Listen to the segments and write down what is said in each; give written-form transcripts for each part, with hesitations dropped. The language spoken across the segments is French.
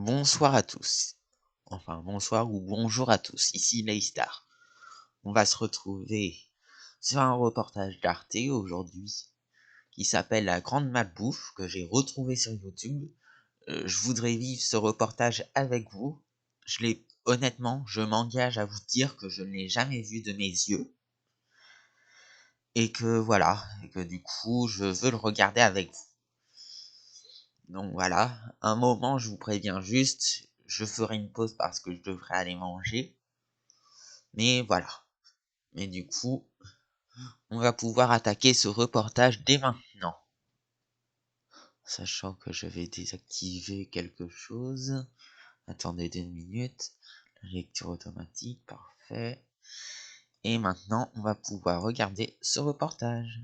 Bonsoir à tous. Enfin, bonsoir ou bonjour à tous. Ici Laystar. On va se retrouver sur un reportage d'Arte aujourd'hui qui s'appelle La Grande Malbouffe que j'ai retrouvé sur YouTube. Je voudrais vivre ce reportage avec vous. Honnêtement, je m'engage à vous dire que je ne l'ai jamais vu de mes yeux. Et que voilà, et que du coup, je veux le regarder avec vous. Donc voilà, un moment, je vous préviens juste, je ferai une pause parce que je devrais aller manger. Mais voilà. Mais du coup, on va pouvoir attaquer ce reportage dès maintenant. Sachant que je vais désactiver quelque chose. Attendez 2 minutes. La lecture automatique, parfait. Et maintenant, on va pouvoir regarder ce reportage.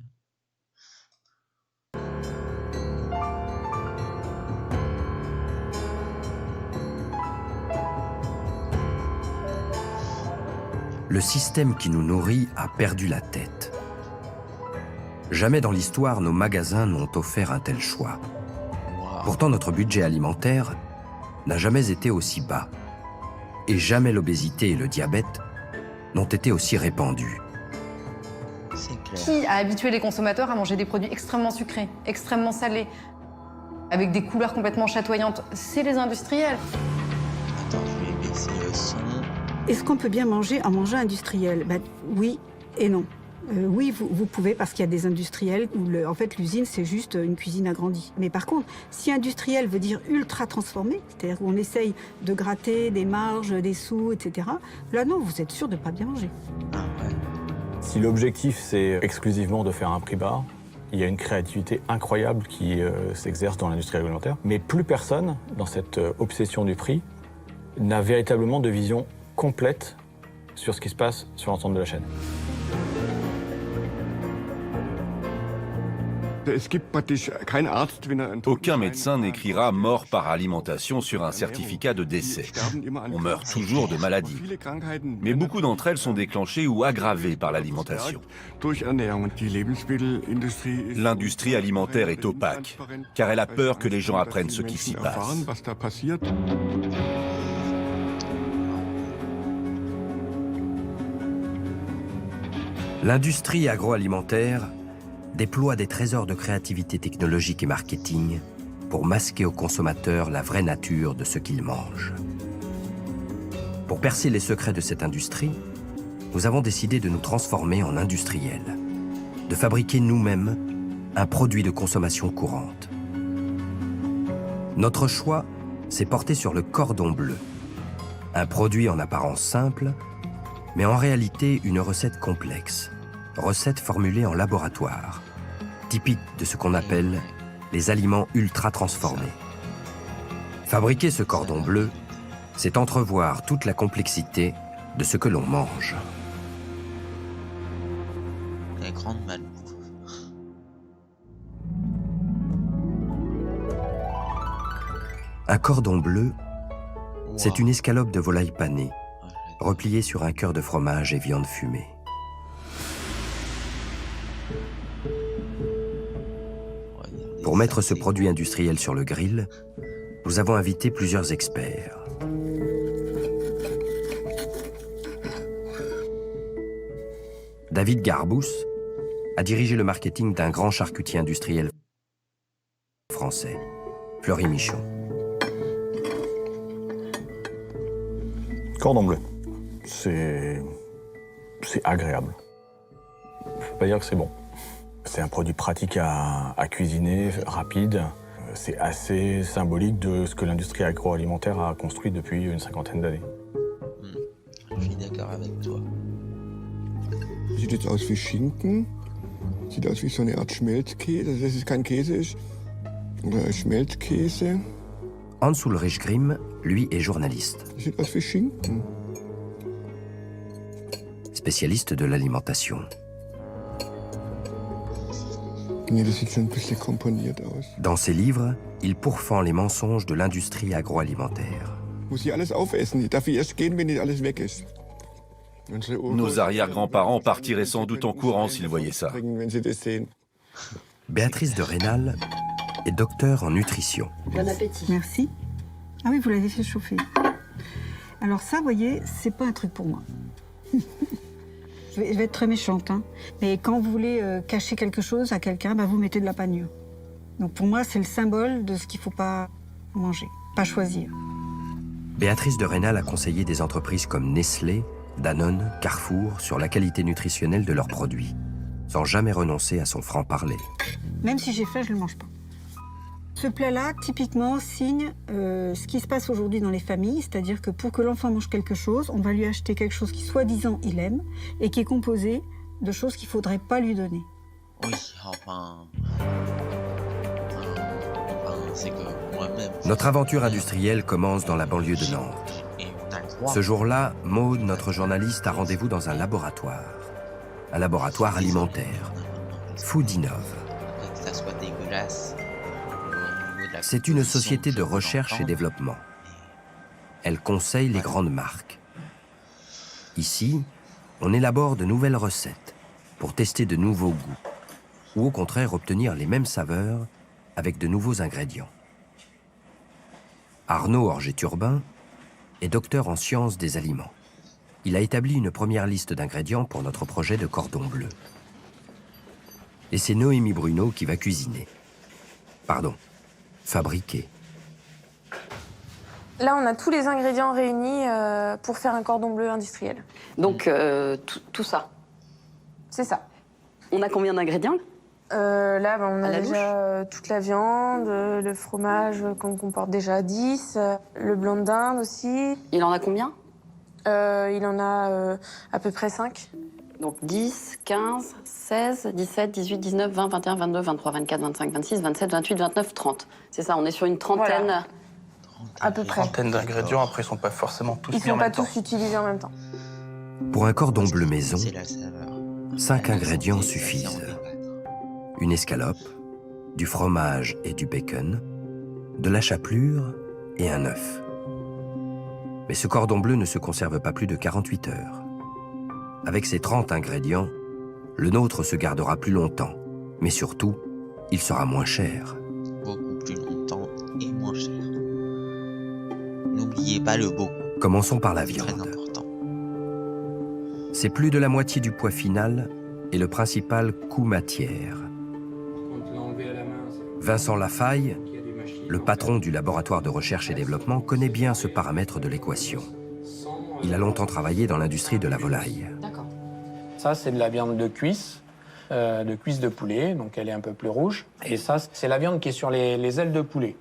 Le système qui nous nourrit a perdu la tête. Jamais dans l'histoire, nos magasins n'ont offert un tel choix. Wow. Pourtant, notre budget alimentaire n'a jamais été aussi bas. Et jamais l'obésité et le diabète n'ont été aussi répandus. C'est clair. Qui a habitué les consommateurs à manger des produits extrêmement sucrés, extrêmement salés, avec des couleurs complètement chatoyantes? C'est les industriels. Attends, je vais baisser le son. Est-ce qu'on peut bien manger en mangeant industriel? Oui et non. Oui, vous pouvez, parce qu'il y a des industriels où en fait l'usine c'est juste une cuisine agrandie. Mais par contre, si industriel veut dire ultra transformé, c'est-à-dire où on essaye de gratter des marges, des sous, etc. Là non, vous êtes sûr de ne pas bien manger. Ah ouais. Si l'objectif c'est exclusivement de faire un prix bas, il y a une créativité incroyable qui s'exerce dans l'industrie alimentaire. Mais plus personne, dans cette obsession du prix, n'a véritablement de vision complète sur ce qui se passe sur l'ensemble de la chaîne. Aucun médecin n'écrira mort par alimentation sur un certificat de décès. On meurt toujours de maladies. Mais beaucoup d'entre elles sont déclenchées ou aggravées par l'alimentation. L'industrie alimentaire est opaque, car elle a peur que les gens apprennent ce qui s'y passe. L'industrie agroalimentaire déploie des trésors de créativité technologique et marketing pour masquer aux consommateurs la vraie nature de ce qu'ils mangent. Pour percer les secrets de cette industrie, nous avons décidé de nous transformer en industriels, de fabriquer nous-mêmes un produit de consommation courante. Notre choix s'est porté sur le cordon bleu, un produit en apparence simple, mais en réalité une recette complexe, recette formulée en laboratoire, typique de ce qu'on appelle les aliments ultra transformés. Fabriquer ce cordon bleu, c'est entrevoir toute la complexité de ce que l'on mange. La grande malbouffe. Un cordon bleu, Wow. c'est une escalope de volaille panée, Ah, j'adore. repliée sur un cœur de fromage et viande fumée. Regardez Pour ça, mettre ce c'est produit industriel sur le grill, nous avons invité plusieurs experts. David Garbous a dirigé le marketing d'un grand charcutier industriel français, Fleury Michon. Cordon bleu, c'est agréable. Je peux pas dire que c'est bon. C'est un produit pratique à cuisiner, rapide. C'est assez symbolique de ce que l'industrie agroalimentaire a construit depuis une cinquantaine d'années. Je suis d'accord avec toi. Sieht jetzt aus wie Schinken. Sieht aus wie so eine Art Schmelzkäse, also dass es kein Käse ist. Oder Schmelzkäse. Hans Ulrich Grimm, lui, est journaliste, Sieht aus wie Schinken. spécialiste de l'alimentation. Nee, das sieht schon ein bisschen komponiert aus. Dans ses livres, il pourfend les mensonges de l'industrie agroalimentaire. Muss ich alles aufessen. Ich darf erst gehen, wenn nicht alles weg ist. Unsere Urgroßeltern Nos arrière-grands-parents partiraient sans doute en courant s'ils voyaient ça. Wenn sie das sehen. Béatrice de Rênal est docteur en nutrition. Bon appétit. Merci. Ah oui, vous l'avez fait chauffer. Alors ça, vous voyez, c'est pas un truc pour moi. Je vais être très méchante, hein. Mais quand vous voulez cacher quelque chose à quelqu'un, bah, vous mettez de la panure. Donc pour moi, c'est le symbole de ce qu'il ne faut pas manger, pas choisir. Béatrice de Rênal a conseillé des entreprises comme Nestlé, Danone, Carrefour sur la qualité nutritionnelle de leurs produits, sans jamais renoncer à son franc-parler. Même si j'ai faim, je ne le mange pas. Ce plat-là, typiquement, signe ce qui se passe aujourd'hui dans les familles, c'est-à-dire que pour que l'enfant mange quelque chose, on va lui acheter quelque chose qui, soi-disant, il aime, et qui est composé de choses qu'il ne faudrait pas lui donner. Oui, c'est que moi-même... Notre aventure industrielle commence dans la banlieue de Nantes. Et on a le droit. Ce jour-là, Maude, notre journaliste, a rendez-vous dans un laboratoire alimentaire, Foodinov. Après que ça soit dégueulasse. C'est une société de recherche et développement. Elle conseille les grandes marques. Ici, on élabore de nouvelles recettes pour tester de nouveaux goûts, ou au contraire obtenir les mêmes saveurs avec de nouveaux ingrédients. Arnaud Orgé-Turbin est docteur en sciences des aliments. Il a établi une première liste d'ingrédients pour notre projet de cordon bleu. Et c'est Noémie Bruno qui va cuisiner. Pardon, fabriquer. Là, on a tous les ingrédients réunis pour faire un cordon bleu industriel. Donc, tout ça. C'est ça. On a combien d'ingrédients? Là, on À a la déjà toute la viande, le fromage qu'on comporte déjà 10, le blanc de dinde aussi. Il en a combien? Il en a à peu près 5. Donc 10, 15, 16, 17, 18, 19, 20, 21, 22, 23, 24, 25, 26, 27, 28, 29, 30. C'est ça, on est sur une trentaine. Voilà. À peu près. Trentaine d'ingrédients, après ils sont pas forcément tous Ils mis en sont pas même temps. tous utilisés en même temps. Pour un cordon bleu maison, C'est la saveur. 5 La ingrédients santé, ça suffisent. vient en débattre. Une escalope, du fromage et du bacon, de la chapelure et un œuf. Mais ce cordon bleu ne se conserve pas plus de 48 heures. Avec ces 30 ingrédients, le nôtre se gardera plus longtemps, mais surtout, il sera moins cher. Beaucoup plus longtemps et moins cher. N'oubliez pas le beaucoup. Commençons par la C'est très viande. important. C'est plus de la moitié du poids final et le principal coût matière. Vincent Lafaille, le patron du laboratoire de recherche et développement, connaît bien ce paramètre de l'équation. Il a longtemps travaillé dans l'industrie de la volaille. D'accord. Ça, c'est de la viande de cuisse de poulet, donc elle est un peu plus rouge. Et ça, c'est la viande qui est sur les ailes de poulet.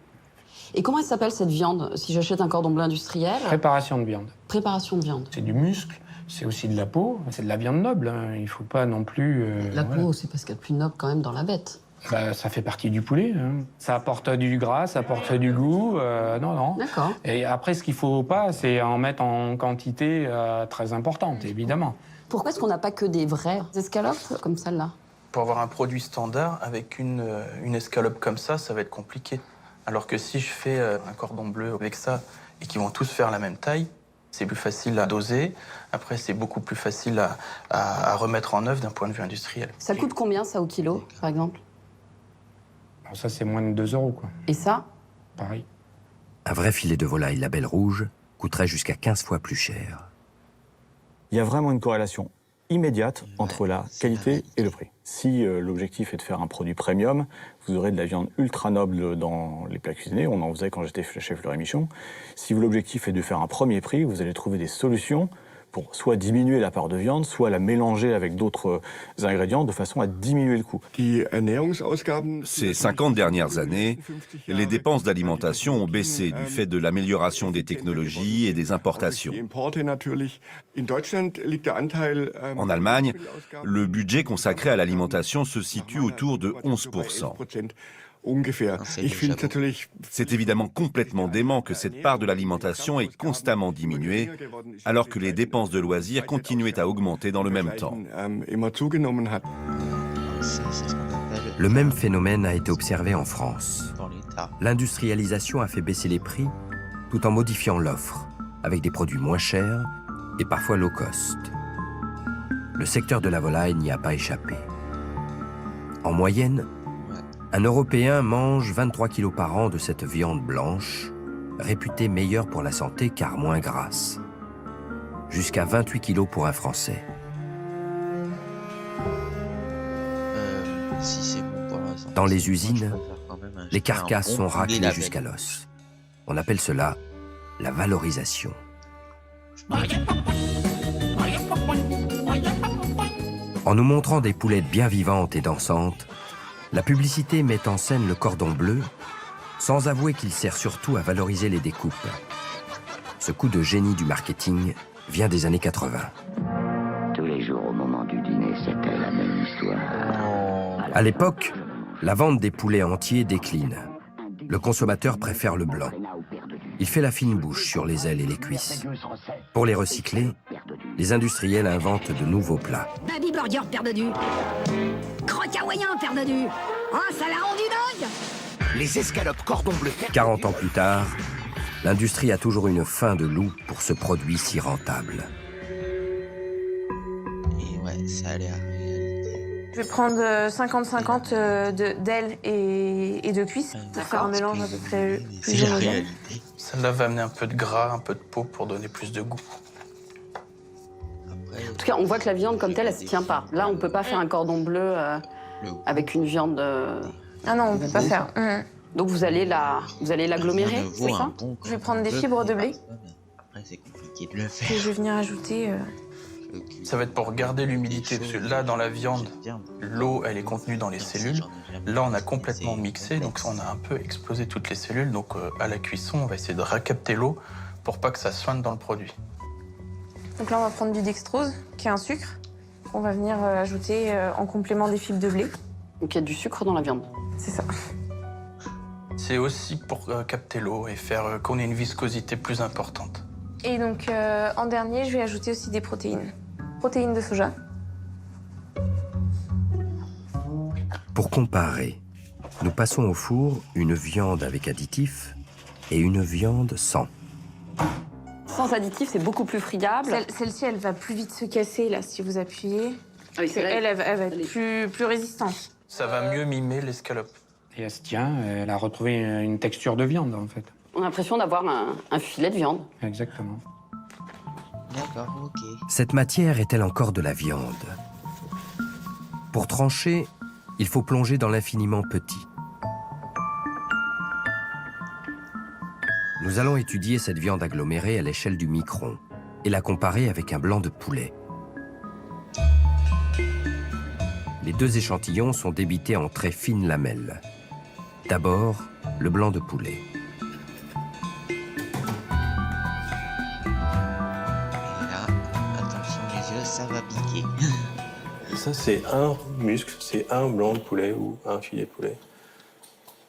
Et comment elle s'appelle cette viande, si j'achète un cordon bleu industriel? Préparation de viande. Préparation de viande. C'est du muscle, c'est aussi de la peau, c'est de la viande noble. Hein. Il faut pas non plus... La voilà. peau, c'est parce qu'il y a plus noble quand même dans la bête. Bah, ça fait partie du poulet. Hein. Ça apporte du gras, ça apporte du goût. Non. D'accord. Et après, ce qu'il faut pas, c'est en mettre en quantité très importante, évidemment. Pourquoi est-ce qu'on n'a pas que des vraies escalopes comme celle-là? Pour avoir un produit standard, avec une escalope comme ça va être compliqué. Alors que si je fais un cordon bleu avec ça et qu'ils vont tous faire la même taille, c'est plus facile à doser. Après, c'est beaucoup plus facile à remettre en œuvre d'un point de vue industriel. Ça coûte combien, ça, au kilo, par exemple? Alors ça, c'est moins de 2 €, quoi. Et ça? Pareil. Un vrai filet de volaille label rouge coûterait jusqu'à 15 fois plus cher. Il y a vraiment une corrélation immédiate entre la qualité et le prix. Si l'objectif est de faire un produit premium, vous aurez de la viande ultra noble dans les plats cuisinés. On en faisait quand j'étais chef Fleury Michon. Si l'objectif est de faire un premier prix, vous allez trouver des solutions pour soit diminuer la part de viande, soit la mélanger avec d'autres ingrédients de façon à diminuer le coût. Ces 50 dernières années, les dépenses d'alimentation ont baissé du fait de l'amélioration des technologies et des importations. En Allemagne, le budget consacré à l'alimentation se situe autour de 11%. C'est évidemment complètement dément que cette part de l'alimentation ait constamment diminué, alors que les dépenses de loisirs continuaient à augmenter dans le même temps. C'est ce qu'on appelle Le même phénomène a été observé en France. dans l'État. L'industrialisation a fait baisser les prix tout en modifiant l'offre, avec des produits moins chers et parfois low cost. Le secteur de la volaille n'y a pas échappé. En moyenne, un Européen mange 23 kilos par an de cette viande blanche, réputée meilleure pour la santé car moins grasse. Jusqu'à 28 kilos pour un Français. Si c'est bon pour la santé, Dans les moi, je usines, préfère quand même acheter les un carcasses bon sont poulet raclées label. jusqu'à l'os. On appelle cela la valorisation. En nous montrant des poulettes bien vivantes et dansantes, la publicité met en scène le cordon bleu, sans avouer qu'il sert surtout à valoriser les découpes. Ce coup de génie du marketing vient des années 80. Tous les jours au moment du dîner, c'était la même histoire. À l'époque, la vente des poulets entiers décline. Le consommateur préfère le blanc. Il fait la fine bouche sur les ailes et les cuisses. Pour les recycler, les industriels inventent de nouveaux plats. Baby burger perdu. Croque hawaïen perdu. Oh, ça l'a rendu dingue. Les escalopes cordon bleu. 40 ans plus tard, l'industrie a toujours une faim de loup pour ce produit si rentable. Et ouais, ça a l'air réalité. Je vais prendre 50-50 d'ailes et de cuisses pour faire un mélange à peu près plus C'est la homogène. réalité. Celle-là va amener un peu de gras, un peu de peau pour donner plus de goût. Après, En tout cas, on voit que la viande comme telle, elle se tient pas. Là, on peut pas faire un cordon bleu avec une viande. Ah non, on peut pas faire. Donc vous allez l'agglomérer, rien ne vaut c'est ça un bon Je vais prendre des cordon fibres de bleu. blé. Après, c'est compliqué de le Et faire. je vais venir ajouter. Ça va être pour garder l'humidité, parce que là, dans la viande, l'eau, elle est contenue dans les cellules. Là, on a complètement mixé, donc on a un peu explosé toutes les cellules. Donc, à la cuisson, on va essayer de recapter l'eau pour pas que ça soigne dans le produit. Donc là, on va prendre du dextrose, qui est un sucre. On va venir ajouter en complément des fibres de blé. Donc il y a du sucre dans la viande. C'est ça. C'est aussi pour capter l'eau et faire qu'on ait une viscosité plus importante. Et donc, en dernier, je vais ajouter aussi des protéines. Protéines de soja. Pour comparer, nous passons au four une viande avec additifs et une viande sans. Sans additifs, c'est beaucoup plus friable. Celle-ci, elle va plus vite se casser, là, si vous appuyez. Ah oui, c'est vrai. Elle va être plus résistante. Ça va mieux mimer l'escalope. Et elle se tient, elle a retrouvé une texture de viande, en fait. On a l'impression d'avoir un filet de viande. Exactement. D'accord, ok. Cette matière est-elle encore de la viande? Pour trancher, il faut plonger dans l'infiniment petit. Nous allons étudier cette viande agglomérée à l'échelle du micron et la comparer avec un blanc de poulet. Les deux échantillons sont débités en très fines lamelles. D'abord, le blanc de poulet. Et là, attention les yeux, ça va piquer. Ça, c'est un muscle, c'est un blanc de poulet ou un filet de poulet.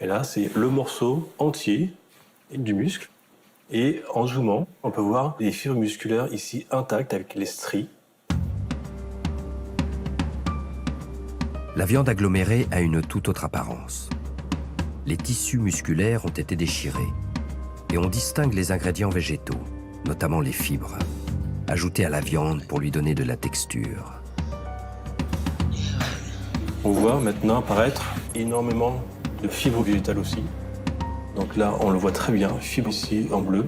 Et là, c'est le morceau entier du muscle. Et en zoomant, on peut voir les fibres musculaires ici intactes avec les stries. La viande agglomérée a une toute autre apparence. Les tissus musculaires ont été déchirés et on distingue les ingrédients végétaux, notamment les fibres, ajoutées à la viande pour lui donner de la texture. On voit maintenant apparaître énormément de fibres végétales aussi. Donc là, on le voit très bien, fibres ici en bleu.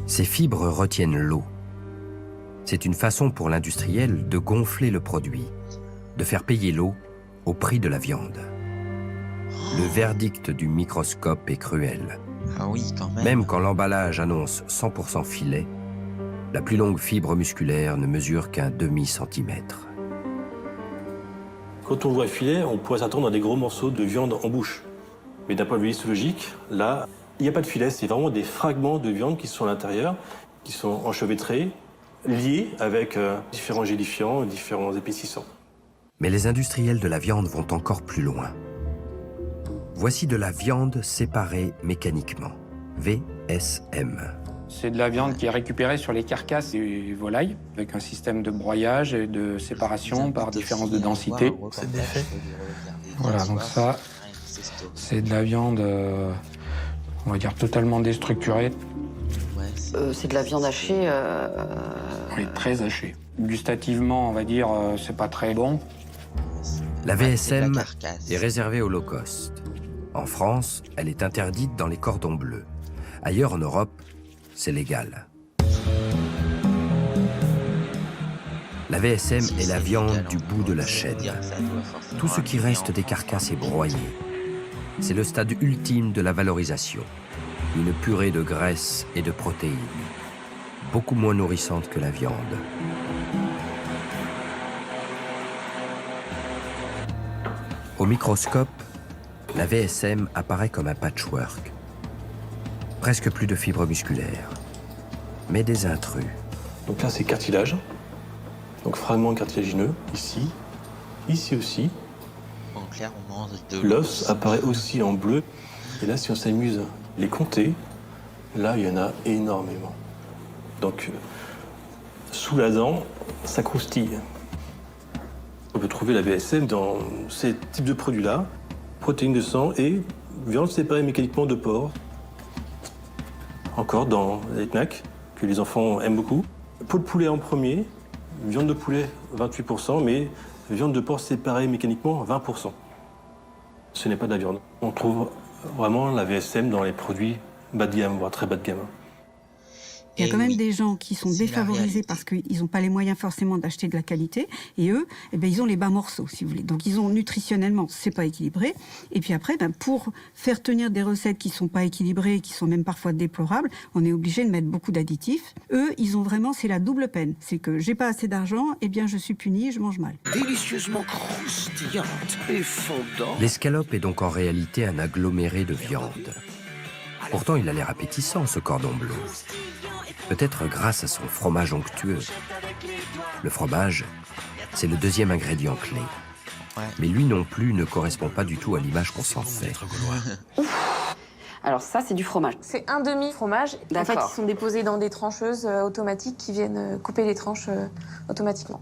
Ces fibres retiennent l'eau. C'est une façon pour l'industriel de gonfler le produit, de faire payer l'eau au prix de la viande. Le verdict du microscope est cruel. Ah oui, quand même. Même quand l'emballage annonce 100% filet, la plus longue fibre musculaire ne mesure qu'un demi-centimètre. Quand on voit filet, on pourrait s'attendre à des gros morceaux de viande en bouche. Mais d'un point de vue histologique, là, il n'y a pas de filet, c'est vraiment des fragments de viande qui sont à l'intérieur, qui sont enchevêtrés, liés avec différents gélifiants, différents épaississants. Mais les industriels de la viande vont encore plus loin. Voici de la viande séparée mécaniquement, VSM. C'est de la viande qui est récupérée sur les carcasses des volailles, avec un système de broyage et de séparation par différence de densité. C'est défait. Voilà, donc ça, c'est de la viande, on va dire, totalement déstructurée. C'est de la viande hachée. Oui, très hachée. Gustativement, on va dire, c'est pas très bon. La VSM est réservée au low cost. En France, elle est interdite dans les cordons bleus. Ailleurs en Europe, c'est légal. La VSM est la viande du bout de la chaîne. Tout ce qui reste des carcasses est broyé. C'est le stade ultime de la valorisation. Une purée de graisse et de protéines, beaucoup moins nourrissante que la viande. Au microscope, la VSM apparaît comme un patchwork. Presque plus de fibres musculaires, mais des intrus. Donc là, c'est cartilage. Donc fragments cartilagineux, ici, ici aussi. En clair, on mange de L'os apparaît aussi en bleu. Et là, si on s'amuse à les compter, là, il y en a énormément. Donc, sous la dent, ça croustille. On peut trouver la VSM dans ces types de produits-là, protéines de sang et viande séparée mécaniquement de porc. Encore dans les snacks, que les enfants aiment beaucoup. Peau de poulet en premier, viande de poulet 28%, mais viande de porc séparée mécaniquement 20%. Ce n'est pas de la viande. On trouve vraiment la VSM dans les produits bas de gamme, voire très bas de gamme. Il y a quand même des gens qui sont défavorisés parce qu'ils n'ont pas les moyens forcément d'acheter de la qualité. Et eux, eh ben, ils ont les bas morceaux, si vous voulez. Donc, ils ont nutritionnellement, c'est pas équilibré. Et puis après, ben, pour faire tenir des recettes qui sont pas équilibrées, qui sont même parfois déplorables, on est obligé de mettre beaucoup d'additifs. Eux, ils ont vraiment, c'est la double peine. C'est que j'ai pas assez d'argent, eh bien, je suis puni, je mange mal. Délicieusement croustillante et fondante. L'escalope est donc en réalité un aggloméré de viande. Pourtant, il a l'air appétissant, ce cordon bleu. Peut-être grâce à son fromage onctueux. Le fromage, c'est le deuxième ingrédient clé. Mais lui non plus ne correspond pas du tout à l'image qu'on s'en fait. Alors ça, c'est du fromage. C'est un demi-fromage. En fait, D'accord. ils sont déposés dans des trancheuses automatiques qui viennent couper les tranches automatiquement.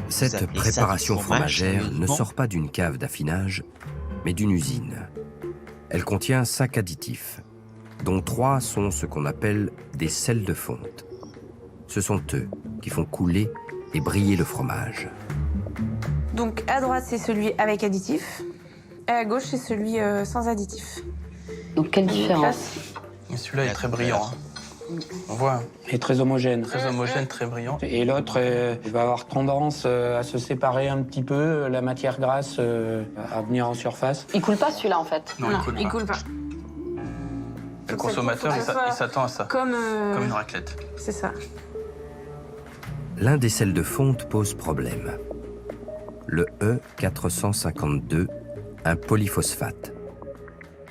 Cette préparation fromagère ne sort pas d'une cave d'affinage, mais d'une usine. Elle contient 5 additifs, dont 3 sont ce qu'on appelle des sels de fonte. Ce sont eux qui font couler et briller le fromage. Donc à droite, c'est celui avec additif. Et à gauche, c'est celui sans additif. Donc quelle différence? Et celui-là est très brillant. On voit. Et très homogène. Très homogène, très brillant. Et l'autre va avoir tendance à se séparer un petit peu, la matière grasse à venir en surface. Il coule pas celui-là en fait. Non, il coule pas. Le consommateur, il s'attend à ça. Comme une raclette. C'est ça. L'un des sels de fonte pose problème. Le E452, un polyphosphate.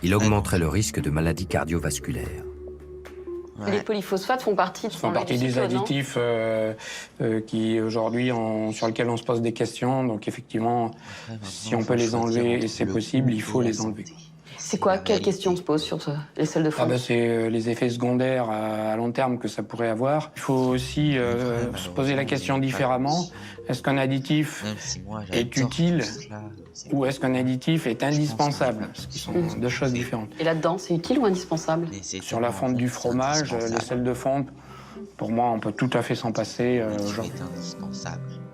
Il augmenterait le risque de maladies cardiovasculaires. Les polyphosphates font partie des additifs qui aujourd'hui sur lesquels on se pose des questions. Donc effectivement, si on peut les enlever et c'est possible, il faut les enlever. C'est quoi? Quelle question se pose sur les sels de fonte? C'est les effets secondaires à long terme que ça pourrait avoir. Il faut aussi se poser la question différemment. Est-ce qu'un additif est utile ou est-ce qu'un additif est indispensable? Parce qu'ils sont deux choses différentes. Et là-dedans, c'est utile ou indispensable? Sur la fonte du fromage, les sels de fonte, pour moi, on peut tout à fait s'en passer aujourd'hui.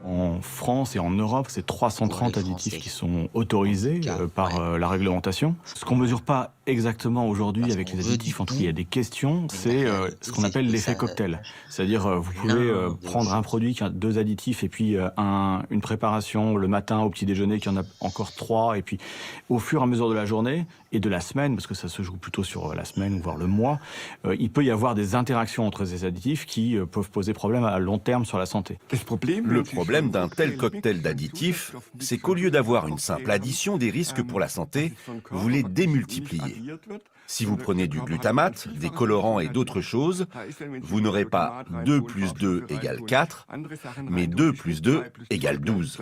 En France et en Europe, c'est 330 additifs qui sont autorisés par la réglementation. Ce qu'on ne mesure pas exactement aujourd'hui avec les additifs, en tout cas il y a des questions, c'est ce qu'on appelle l'effet cocktail. C'est-à-dire vous pouvez prendre un produit qui a 2 additifs et puis une préparation le matin au petit déjeuner qui en a encore 3 et puis au fur et à mesure de la journée et de la semaine, parce que ça se joue plutôt sur la semaine voire le mois, il peut y avoir des interactions entre ces additifs qui peuvent poser problème à long terme sur la santé. Le problème d'un tel cocktail d'additifs, c'est qu'au lieu d'avoir une simple addition des risques pour la santé, vous les démultipliez. Si vous prenez du glutamate, des colorants et d'autres choses, vous n'aurez pas 2 plus 2 égale 4, mais 2 plus 2 égale 12.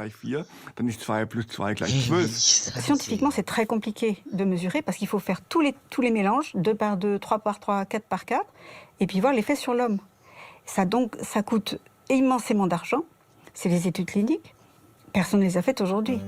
Scientifiquement, c'est très compliqué de mesurer parce qu'il faut faire tous les mélanges, 2 par 2, 3 par 3, 4 par 4, et puis voir l'effet sur l'homme. Ça coûte immensément d'argent. C'est les études cliniques. Personne ne les a faites aujourd'hui.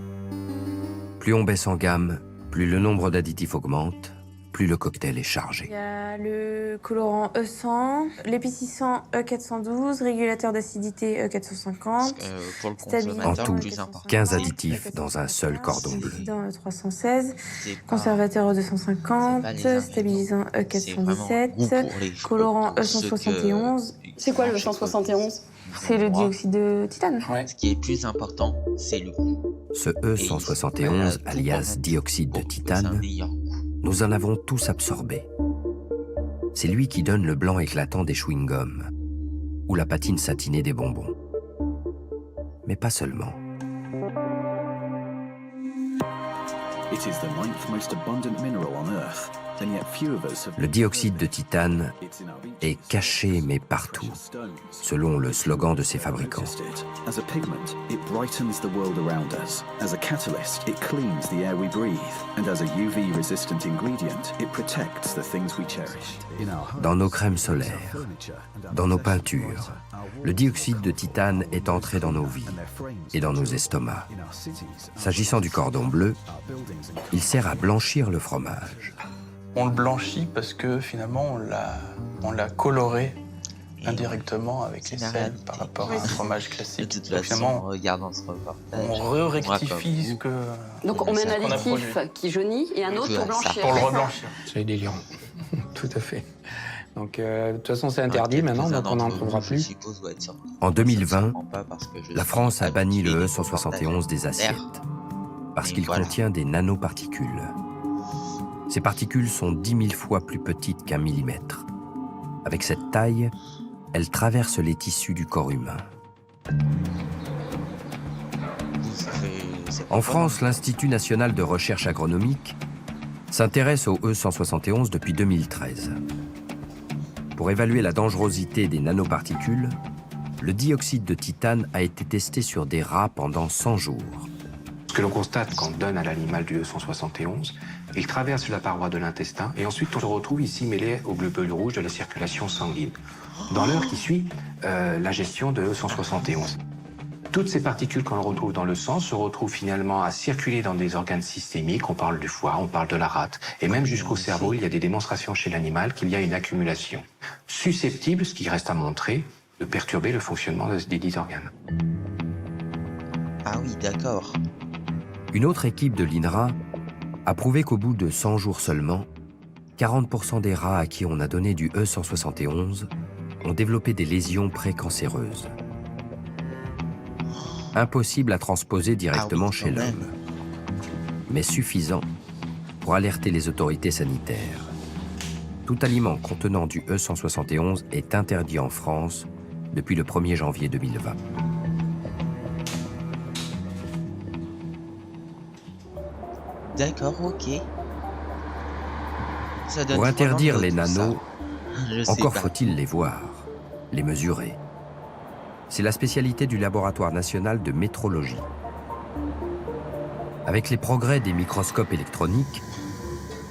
Plus on baisse en gamme, plus le nombre d'additifs augmente plus le cocktail est Il chargé. y a le colorant E100, l'épicidant E412, régulateur d'acidité E450, Pour le En consommateur, tout, le plus important, 15 c'est additifs dans un seul cordon bleu. Oxydant E316, c'est pas- conservateur c'est pas E250, les ingrédients. stabilisant C'est vraiment goût E417, pour les- colorant pour ceux E171. C'est quoi le 171? C'est le dioxyde de titane. Ce qui est plus important, c'est le goût. Ce E171, alias dioxyde de titane, nous en avons tous absorbé. C'est lui qui donne le blanc éclatant des chewing-gums ou la patine satinée des bonbons. Mais pas seulement. Le dioxyde de titane est caché mais partout, selon le slogan de ses fabricants. Dans nos crèmes solaires, dans nos peintures, le dioxyde de titane est entré dans nos vies et dans nos estomacs. S'agissant du cordon bleu, il sert à blanchir le fromage. On le blanchit parce que finalement on l'a coloré indirectement avec les sels par rapport à un fromage classique. De toute Donc, façon, finalement, en regardant ce reportage, on rectifie ce que... Donc on met un qu'on a additif produit. qui jaunit et un autre pour blanchir. Pour le reblanchir. C'est délirant. Tout à fait. Donc, de toute façon, c'est interdit maintenant, donc on n'en trouvera plus. En 2020, la France a banni le E171 des assiettes parce qu'il contient des nanoparticules. Ces particules sont 10 000 fois plus petites qu'un millimètre. Avec cette taille, elles traversent les tissus du corps humain. En France, l'Institut national de recherche agronomique s'intéresse au E171 depuis 2013. Pour évaluer la dangerosité des nanoparticules, le dioxyde de titane a été testé sur des rats pendant 100 jours. Ce que l'on constate quand on donne à l'animal du E171, il traverse la paroi de l'intestin et ensuite on se retrouve ici mêlé aux globules rouges de la circulation sanguine. Dans l'heure qui suit l'ingestion de E171. Toutes ces particules qu'on retrouve dans le sang se retrouvent finalement à circuler dans des organes systémiques. On parle du foie, on parle de la rate. Et même jusqu'au cerveau, il y a des démonstrations chez l'animal qu'il y a une accumulation susceptible, ce qui reste à montrer, de perturber le fonctionnement des dits organes. Ah oui, d'accord. Une autre équipe de l'INRA a prouvé qu'au bout de 100 jours seulement, 40% des rats à qui on a donné du E171 ont développé des lésions précancéreuses. Impossible à transposer directement chez l'homme, mais suffisant pour alerter les autorités sanitaires. Tout aliment contenant du E171 est interdit en France depuis le 1er janvier 2020. D'accord, ok. Ça donne Pour interdire vraiment les tout ça. nanos, Je sais encore pas. faut-il les voir, les mesurer. C'est la spécialité du Laboratoire national de métrologie. Avec les progrès des microscopes électroniques,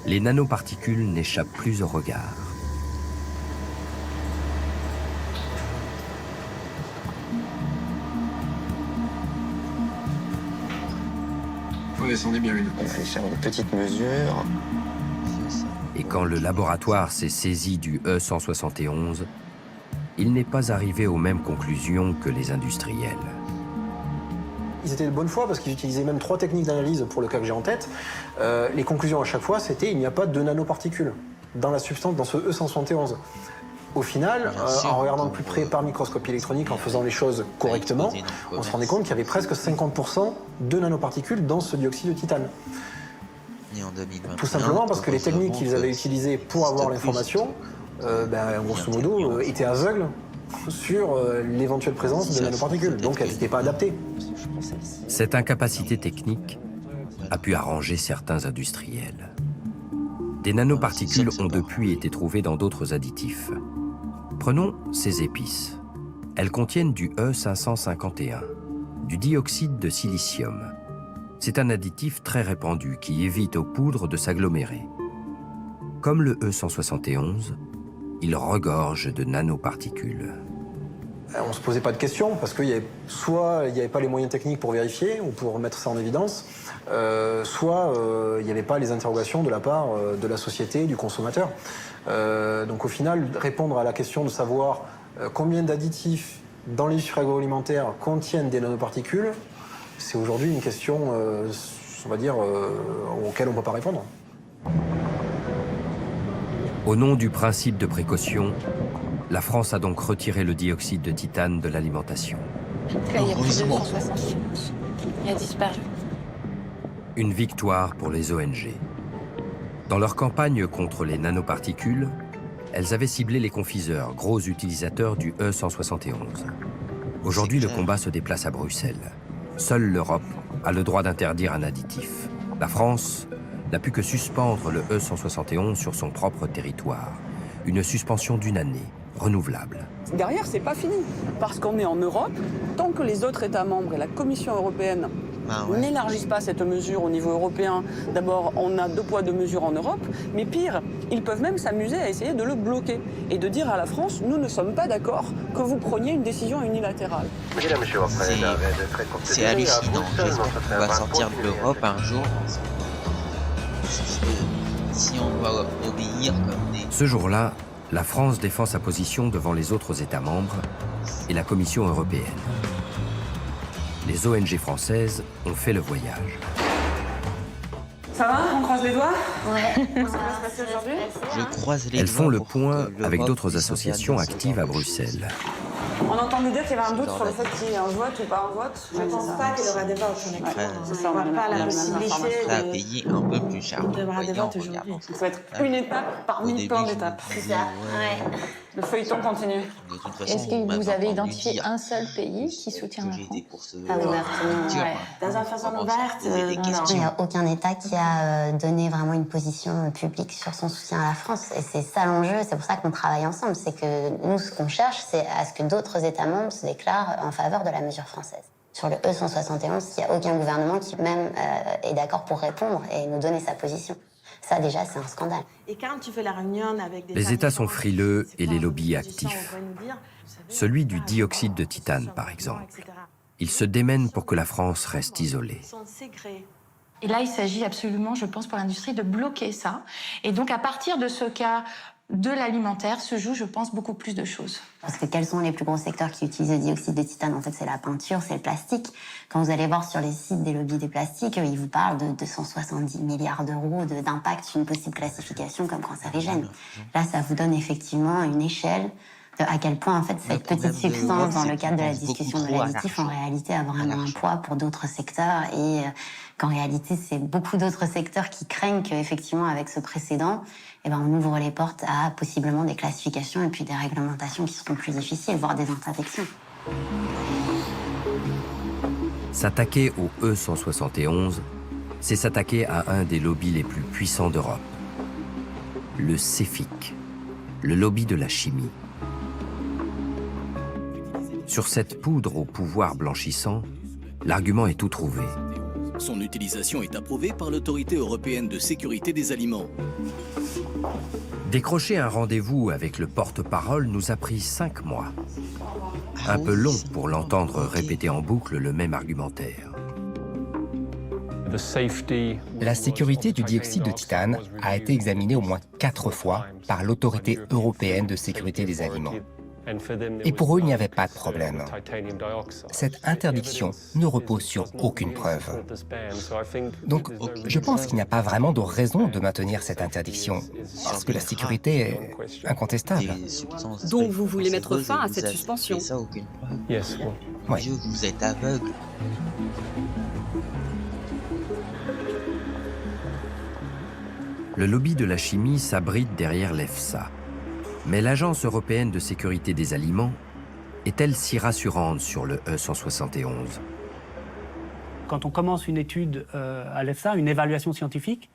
les nanoparticules n'échappent plus au regard. Vous descendez bien une. On va faire une petite mesure. Et quand le laboratoire s'est saisi du E171, il n'est pas arrivé aux mêmes conclusions que les industriels. Ils étaient de bonne foi parce qu'ils utilisaient même 3 techniques d'analyse pour le cas que j'ai en tête. Les conclusions à chaque fois, c'était il n'y a pas de nanoparticules dans la substance, dans ce E171. Au final, en regardant de plus près par microscopie électronique, en faisant les choses correctement, on se rendait compte qu'il y avait presque 50% de nanoparticules dans ce dioxyde de titane. Et en 2021, Tout simplement parce que les techniques qu'ils avaient utilisées pour avoir l'information, grosso modo, étaient aveugles sur l'éventuelle présence de nanoparticules. Donc elles n'étaient pas adaptées. Cette incapacité technique a pu arranger certains industriels. Des nanoparticules ont depuis été trouvées dans d'autres additifs. Prenons ces épices. Elles contiennent du E551, du dioxyde de silicium. C'est un additif très répandu qui évite aux poudres de s'agglomérer. Comme le E171, il regorge de nanoparticules. On ne se posait pas de questions parce qu'il y avait soit il n'y avait pas les moyens techniques pour vérifier ou pour mettre ça en évidence, soit il n'y avait pas les interrogations de la part de la société, du consommateur. Donc au final, répondre à la question de savoir combien d'additifs dans l'industrie agroalimentaire contiennent des nanoparticules, c'est aujourd'hui une question, on va dire, auquel on ne peut pas répondre. Au nom du principe de précaution, la France a donc retiré le dioxyde de titane de l'alimentation. Là, il y a plus de 160. Il a disparu. Une victoire pour les ONG. Dans leur campagne contre les nanoparticules, elles avaient ciblé les confiseurs, gros utilisateurs du E171. Aujourd'hui, le combat se déplace à Bruxelles. Seule l'Europe a le droit d'interdire un additif. La France n'a pu que suspendre le E171 sur son propre territoire. Une suspension d'1 année, renouvelable. Derrière, c'est pas fini. Parce qu'on est en Europe, tant que les autres États membres et la Commission européenne n'élargissent pas cette mesure au niveau européen, d'abord, on a 2 poids 2 mesures en Europe, mais pire, ils peuvent même s'amuser à essayer de le bloquer et de dire à la France, nous ne sommes pas d'accord que vous preniez une décision unilatérale. C'est hallucinant. J'espère qu'on va sortir de l'Europe un jour. Si on doit obéir comme des... Ce jour-là, la France défend sa position devant les autres États membres et la Commission européenne. Les ONG françaises ont fait le voyage. Ça va? On croise les doigts? Ouais. Comment ça va se passer aujourd'hui? Je croise les doigts. Elles font le pour point que avec l'Europe d'autres puisse associations interdire ce actives à genre de choses. Bruxelles. On a entendu dire qu'il y avait un doute sur le fait qu'il y ait un vote ou pas un vote. Je ne pense pas qu'il y aura des votes, on est clair. C'est ça, On ne voit pas la Même possibilité si on sera payé un peu plus cher. Il devra des votes Voyons, aujourd'hui. regardons. Ça va être une étape parmi plein d'étapes. C'est ça, ouais. Le feuilleton continue. De toute façon, Est-ce on que m'a vous pas avez entendu identifié dire un seul pays qui soutient que la j'étais France? pour ce Ah, ouvertement, ouais. Dans un façon ouverte, Il n'y a aucun État qui a donné vraiment une position publique sur son soutien à la France. Et c'est ça l'enjeu, c'est pour ça qu'on travaille ensemble. C'est que nous, ce qu'on cherche, c'est à ce que d'autres États membres se déclarent en faveur de la mesure française. Sur le E171, il n'y a aucun gouvernement qui même est d'accord pour répondre et nous donner sa position. Ça, déjà, c'est un scandale. Et quand tu fais la réunion avec des Les États sont fabricants, frileux c'est et quoi les vos lobbies positions, actifs. vous pouvez nous dire, vous savez, Celui du dioxyde de titane, par exemple. Ils se démènent pour que la France reste isolée. Sont secrets. Et là, il s'agit absolument, je pense, pour l'industrie de bloquer ça. Et donc, à partir de ce cas de l'alimentaire, se joue, je pense, beaucoup plus de choses. Parce que quels sont les plus gros secteurs qui utilisent le dioxyde de titane? En fait, c'est la peinture, c'est le plastique. Quand vous allez voir sur les sites des lobbies des plastiques, ils vous parlent de 270 milliards d'euros d'impact sur une possible classification comme cancérigène. Là, ça vous donne effectivement une échelle de à quel point, en fait, cette petite substance, dans le cadre de la discussion de l'additif, en réalité, a vraiment un poids pour d'autres secteurs et qu'en réalité, c'est beaucoup d'autres secteurs qui craignent qu'effectivement, avec ce précédent, eh ben, on ouvre les portes à possiblement des classifications et puis des réglementations qui seront plus difficiles, voire des interdictions. S'attaquer au E171, c'est s'attaquer à un des lobbies les plus puissants d'Europe. Le CEFIC, le lobby de la chimie. Sur cette poudre au pouvoir blanchissant, l'argument est tout trouvé. Son utilisation est approuvée par l'Autorité européenne de sécurité des aliments. Décrocher un rendez-vous avec le porte-parole nous a pris 5 mois. Un peu long pour l'entendre répéter en boucle le même argumentaire. La sécurité du dioxyde de titane a été examinée au moins 4 fois par l'Autorité européenne de sécurité des aliments. Et pour eux, il n'y avait pas de problème. Cette interdiction ne repose sur aucune preuve. Donc, je pense qu'il n'y a pas vraiment de raison de maintenir cette interdiction, parce que la sécurité est incontestable. Donc, vous voulez mettre fin à cette suspension? Oui. Dieu, vous êtes aveugle. Le lobby de la chimie s'abrite derrière l'EFSA. Mais l'Agence européenne de sécurité des aliments est-elle si rassurante sur le E171? Quand on commence une étude à l'EFSA, une évaluation scientifique,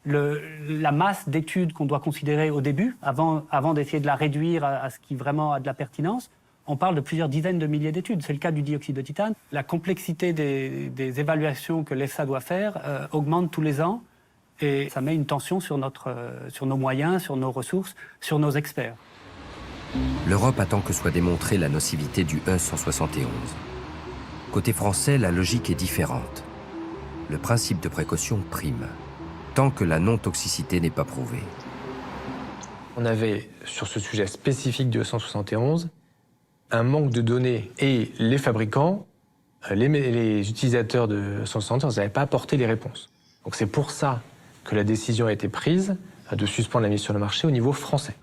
la masse d'études qu'on doit considérer au début, avant d'essayer de la réduire à ce qui vraiment a de la pertinence, on parle de plusieurs dizaines de milliers d'études. C'est le cas du dioxyde de titane. La complexité des évaluations que l'EFSA doit faire augmente tous les ans. Et ça met une tension sur nos moyens, sur nos ressources, sur nos experts. L'Europe attend que soit démontrée la nocivité du E171. Côté français, la logique est différente. Le principe de précaution prime, tant que la non-toxicité n'est pas prouvée. On avait, sur ce sujet spécifique du E171, un manque de données et les fabricants, les utilisateurs de E171 n'avaient pas apporté les réponses. Donc c'est pour ça que la décision a été prise de suspendre la mise sur le marché au niveau français.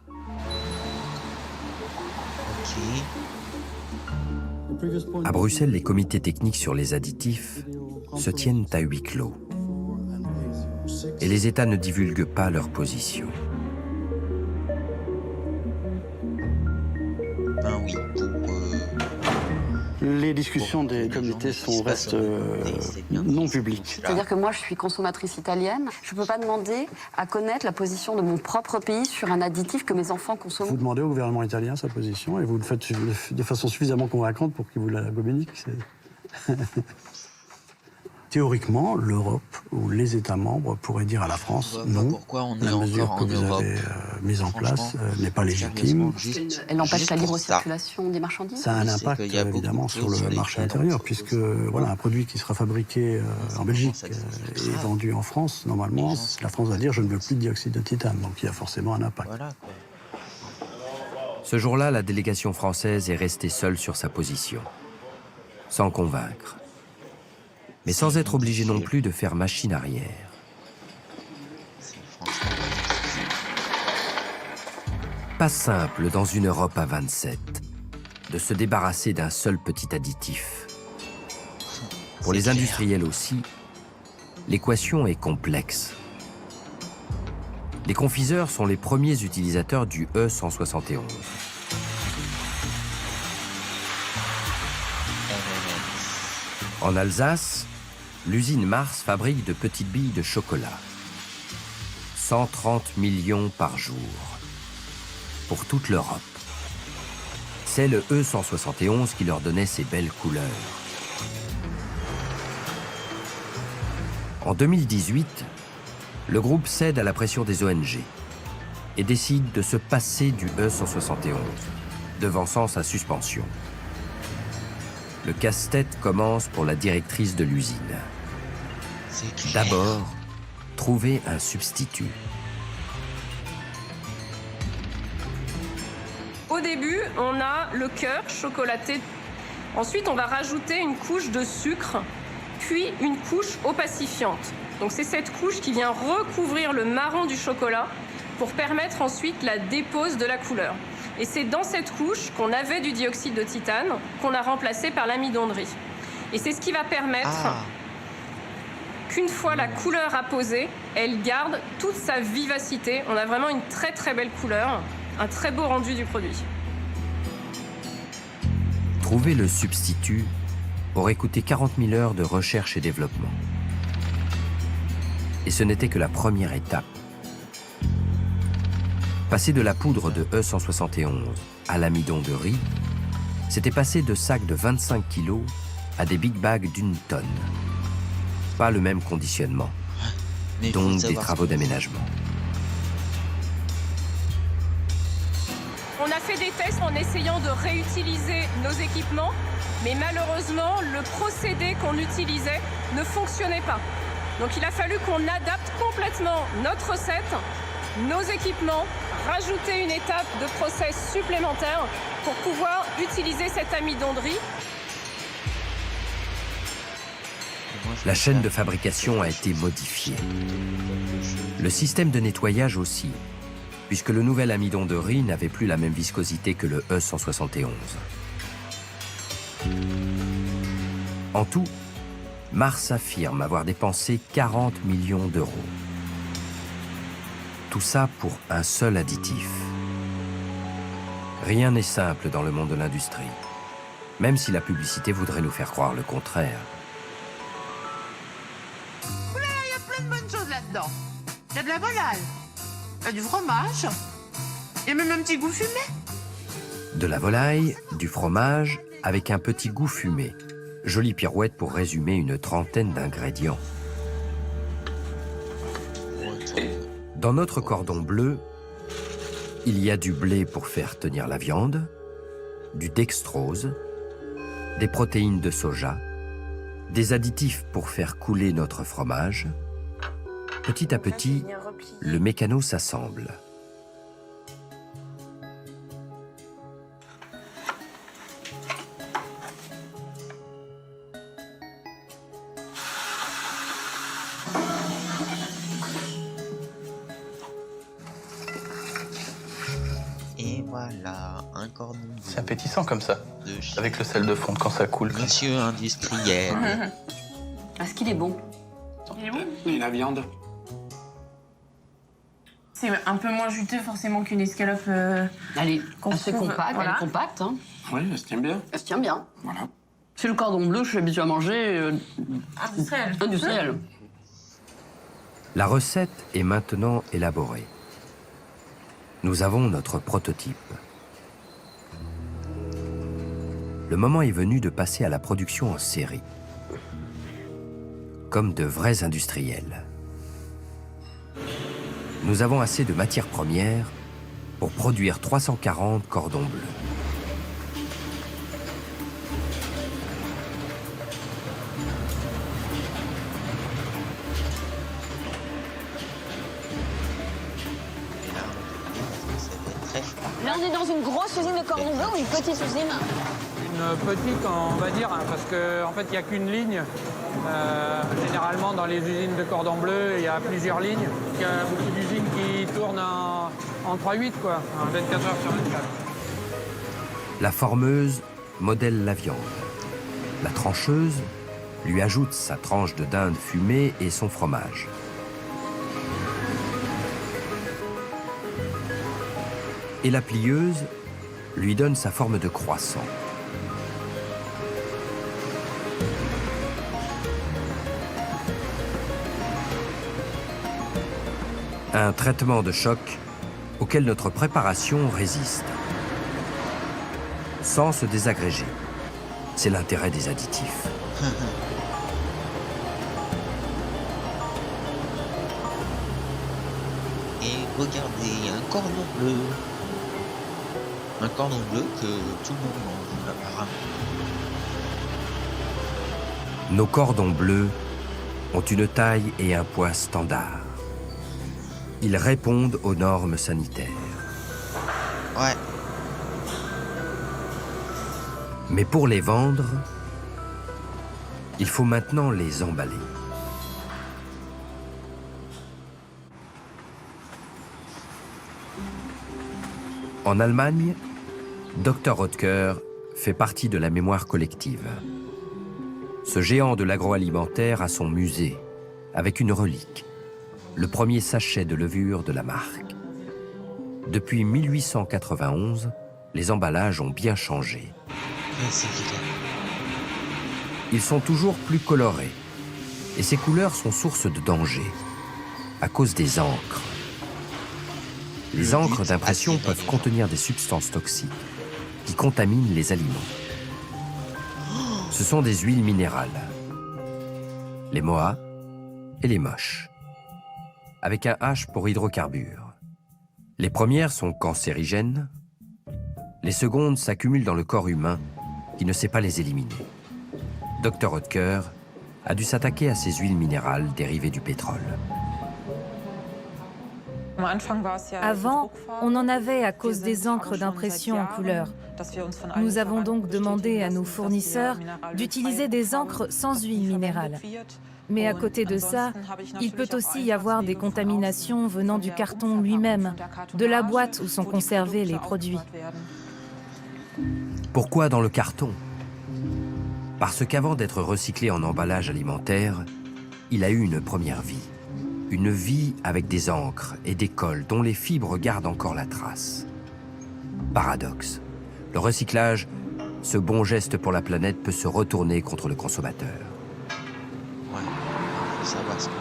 À Bruxelles, les comités techniques sur les additifs se tiennent à huis clos. Et les États ne divulguent pas leur position. Oui, Les discussions des comités restent non publiques. C'est-à-dire que moi, je suis consommatrice italienne. Je ne peux pas demander à connaître la position de mon propre pays sur un additif que mes enfants consomment. Vous demandez au gouvernement italien sa position et vous le faites de façon suffisamment convaincante pour qu'il vous la communique. Théoriquement, l'Europe ou les États membres pourraient dire à la France non, la mesure que vous avez mise en place n'est pas légitime. Elle empêche la libre circulation des marchandises. Ça a un impact évidemment sur le marché intérieur, puisque voilà, un produit qui sera fabriqué en Belgique et vendu en France, normalement, la France va dire je ne veux plus de dioxyde de titane, donc il y a forcément un impact. Ce jour-là, la délégation française est restée seule sur sa position, sans convaincre. Mais sans être obligé non plus de faire machine arrière. Pas simple dans une Europe à 27 de se débarrasser d'un seul petit additif. Pour les industriels aussi, l'équation est complexe. Les confiseurs sont les premiers utilisateurs du E171. En Alsace, l'usine Mars fabrique de petites billes de chocolat. 130 millions par jour. Pour toute l'Europe. C'est le E171 qui leur donnait ces belles couleurs. En 2018, le groupe cède à la pression des ONG et décide de se passer du E171, devançant sa suspension. Le casse-tête commence pour la directrice de l'usine. D'abord, trouver un substitut. Au début, on a le cœur chocolaté. Ensuite, on va rajouter une couche de sucre, puis une couche opacifiante. Donc c'est cette couche qui vient recouvrir le marron du chocolat pour permettre ensuite la dépose de la couleur. Et c'est dans cette couche qu'on avait du dioxyde de titane qu'on a remplacé par l'amidon de riz. Et c'est ce qui va permettre qu'une fois la couleur apposée, elle garde toute sa vivacité. On a vraiment une très très belle couleur, un très beau rendu du produit. Trouver le substitut aurait coûté 40 000 heures de recherche et développement. Et ce n'était que la première étape. Passer de la poudre de E171 à l'amidon de riz, c'était passer de sacs de 25 kilos à des big bags d'1 tonne. Pas le même conditionnement, donc des travaux d'aménagement. On a fait des tests en essayant de réutiliser nos équipements, mais malheureusement, le procédé qu'on utilisait ne fonctionnait pas. Donc il a fallu qu'on adapte complètement notre recette, nos équipements, rajouter une étape de process supplémentaire pour pouvoir utiliser cet amidon de riz. La chaîne de fabrication a été modifiée. Le système de nettoyage aussi, puisque le nouvel amidon de riz n'avait plus la même viscosité que le E171. En tout, Mars affirme avoir dépensé 40 millions d'euros. Tout ça pour un seul additif. Rien n'est simple dans le monde de l'industrie, même si la publicité voudrait nous faire croire le contraire. Il y a plein de bonnes choses là-dedans. Il y a de la volaille, il y a du fromage, il y a même un petit goût fumé. De la volaille, du fromage, avec un petit goût fumé. Jolie pirouette pour résumer une trentaine d'ingrédients. Dans notre cordon bleu, Il y a du blé pour faire tenir la viande, du dextrose, des protéines de soja, des additifs pour faire couler notre fromage. Petit à petit, le mécano s'assemble. Et voilà, un cordon bleu. C'est appétissant comme ça, avec le sel de fonte quand ça coule. Monsieur industriel. Est-ce qu'il est bon? Il est bon? Et la viande? C'est un peu moins juteux forcément qu'une escalope. Elle est assez compacte, voilà. elle est compacte. Hein. Oui, elle se tient bien. Elle se tient bien. Voilà. C'est le cordon bleu, je suis habitué à manger. Industriel. La recette est maintenant élaborée. Nous avons notre prototype. Le moment est venu de passer à la production en série. Comme de vrais industriels. Nous avons assez de matières premières pour produire 340 cordons bleus. Là, on est dans une grosse usine de cordon bleu ou une petite usine? Une petite, on va dire, parce qu'en fait, il n'y a qu'une ligne. Généralement, dans les usines de cordon bleu, il y a plusieurs lignes. Il y a beaucoup d'usines qui tournent en 3/8, quoi, en 24 heures sur 24. La formeuse modèle la viande. La trancheuse lui ajoute sa tranche de dinde fumée et son fromage. Et la plieuse lui donne sa forme de croissant. Un traitement de choc auquel notre préparation résiste, sans se désagréger. C'est l'intérêt des additifs. Et regardez, un cordon bleu. Un cordon bleu que tout le monde mange, apparemment. Nos cordons bleus ont une taille et un poids standard. Ils répondent aux normes sanitaires. Ouais. Mais pour les vendre, il faut maintenant les emballer. En Allemagne, Dr Oetker fait partie de la mémoire collective. Ce géant de l'agroalimentaire a son musée, avec une relique, le premier sachet de levure de la marque. Depuis 1891, les emballages ont bien changé. Ils sont toujours plus colorés, et ces couleurs sont source de danger, à cause des encres. Les encres d'impression peuvent contenir des substances toxiques qui contaminent les aliments. Ce sont des huiles minérales, les MOA et les MOSH, avec un H pour hydrocarbures. Les premières sont cancérigènes, les secondes s'accumulent dans le corps humain qui ne sait pas les éliminer. Dr Oetker a dû s'attaquer à ces huiles minérales dérivées du pétrole. Avant, on en avait à cause des encres d'impression en couleur. Nous avons donc demandé à nos fournisseurs d'utiliser des encres sans huile minérale. Mais à côté de ça, il peut aussi y avoir des contaminations venant du carton lui-même, de la boîte où sont conservés les produits. Pourquoi dans le carton? Parce qu'avant d'être recyclé en emballage alimentaire, il a eu une première vie. Une vie avec des encres et des colles dont les fibres gardent encore la trace. Paradoxe. Le recyclage, ce bon geste pour la planète, peut se retourner contre le consommateur. Ouais, faut savoir ce qu'on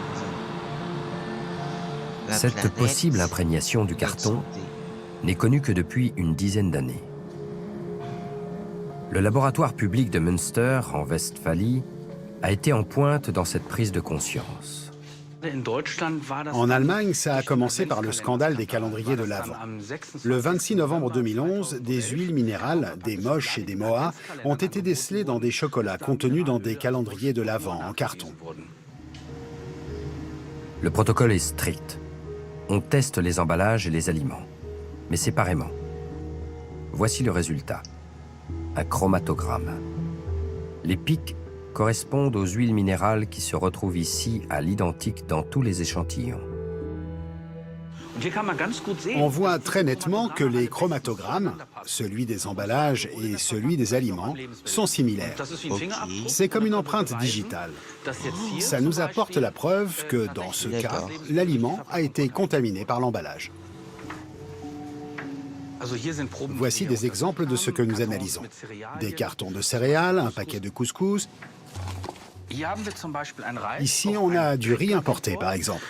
veut. Cette possible imprégnation du carton n'est connue que depuis une dizaine d'années. Le laboratoire public de Münster, en Westphalie, a été en pointe dans cette prise de conscience. En Allemagne, ça a commencé par le scandale des calendriers de l'Avent. Le 26 novembre 2011, des huiles minérales, des moches et des moa, ont été décelées dans des chocolats contenus dans des calendriers de l'Avent en carton. Le protocole est strict. On teste les emballages et les aliments, mais séparément. Voici le résultat. Un chromatogramme. Les pics correspondent aux huiles minérales qui se retrouvent ici à l'identique dans tous les échantillons. On voit très nettement que les chromatogrammes, celui des emballages et celui des aliments, sont similaires. C'est comme une empreinte digitale. Ça nous apporte la preuve que, dans ce cas, l'aliment a été contaminé par l'emballage. Voici des exemples de ce que nous analysons. Des cartons de céréales, un paquet de couscous. Ici, on a du riz importé, par exemple.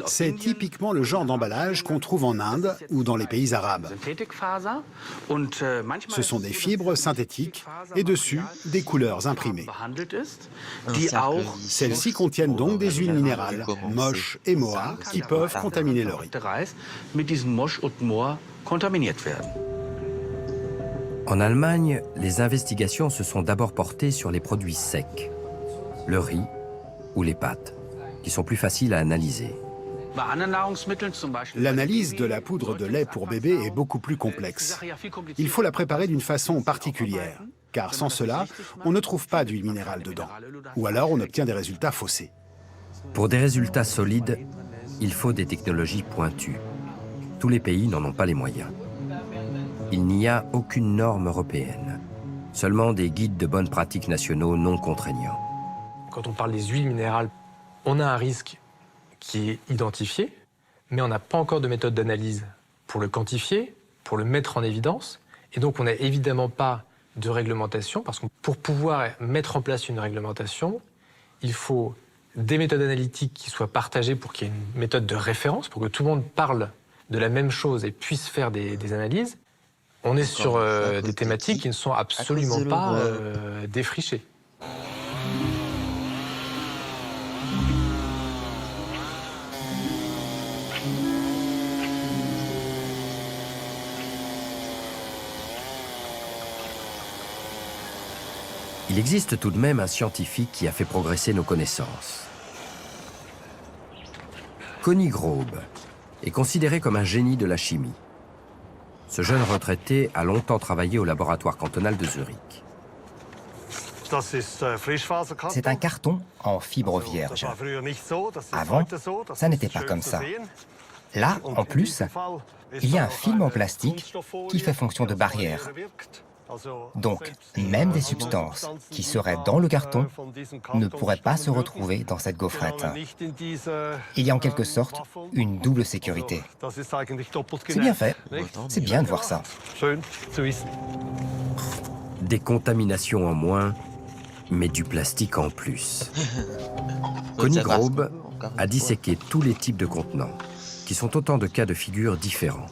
C'est typiquement le genre d'emballage qu'on trouve en Inde ou dans les pays arabes. Ce sont des fibres synthétiques et dessus, des couleurs imprimées. Celles-ci contiennent donc des huiles minérales, moches et moa, qui peuvent contaminer le riz. En Allemagne, les investigations se sont d'abord portées sur les produits secs, le riz ou les pâtes, qui sont plus faciles à analyser. L'analyse de la poudre de lait pour bébé est beaucoup plus complexe. Il faut la préparer d'une façon particulière, car sans cela, on ne trouve pas d'huile minérale dedans. Ou alors on obtient des résultats faussés. Pour des résultats solides, il faut des technologies pointues. Tous les pays n'en ont pas les moyens. Il n'y a aucune norme européenne, seulement des guides de bonnes pratiques nationaux non contraignants. Quand on parle des huiles minérales, on a un risque qui est identifié, mais on n'a pas encore de méthode d'analyse pour le quantifier, pour le mettre en évidence. Et donc on n'a évidemment pas de réglementation, parce que pour pouvoir mettre en place une réglementation, il faut des méthodes analytiques qui soient partagées pour qu'il y ait une méthode de référence, pour que tout le monde parle de la même chose et puisse faire des analyses. On est sur des thématiques qui ne sont absolument pas défrichées. Il existe tout de même un scientifique qui a fait progresser nos connaissances. Conny Grobe est considéré comme un génie de la chimie. Ce jeune retraité a longtemps travaillé au laboratoire cantonal de Zurich. C'est un carton en fibre vierge. Avant, ça n'était pas comme ça. Là, en plus, il y a un film en plastique qui fait fonction de barrière. Donc, même des substances qui seraient dans le carton ne pourraient pas se retrouver dans cette gaufrette. Il y a en quelque sorte une double sécurité. C'est bien fait, c'est bien de voir ça. Des contaminations en moins, mais du plastique en plus. Conny Grobe a disséqué tous les types de contenants, qui sont autant de cas de figure différents.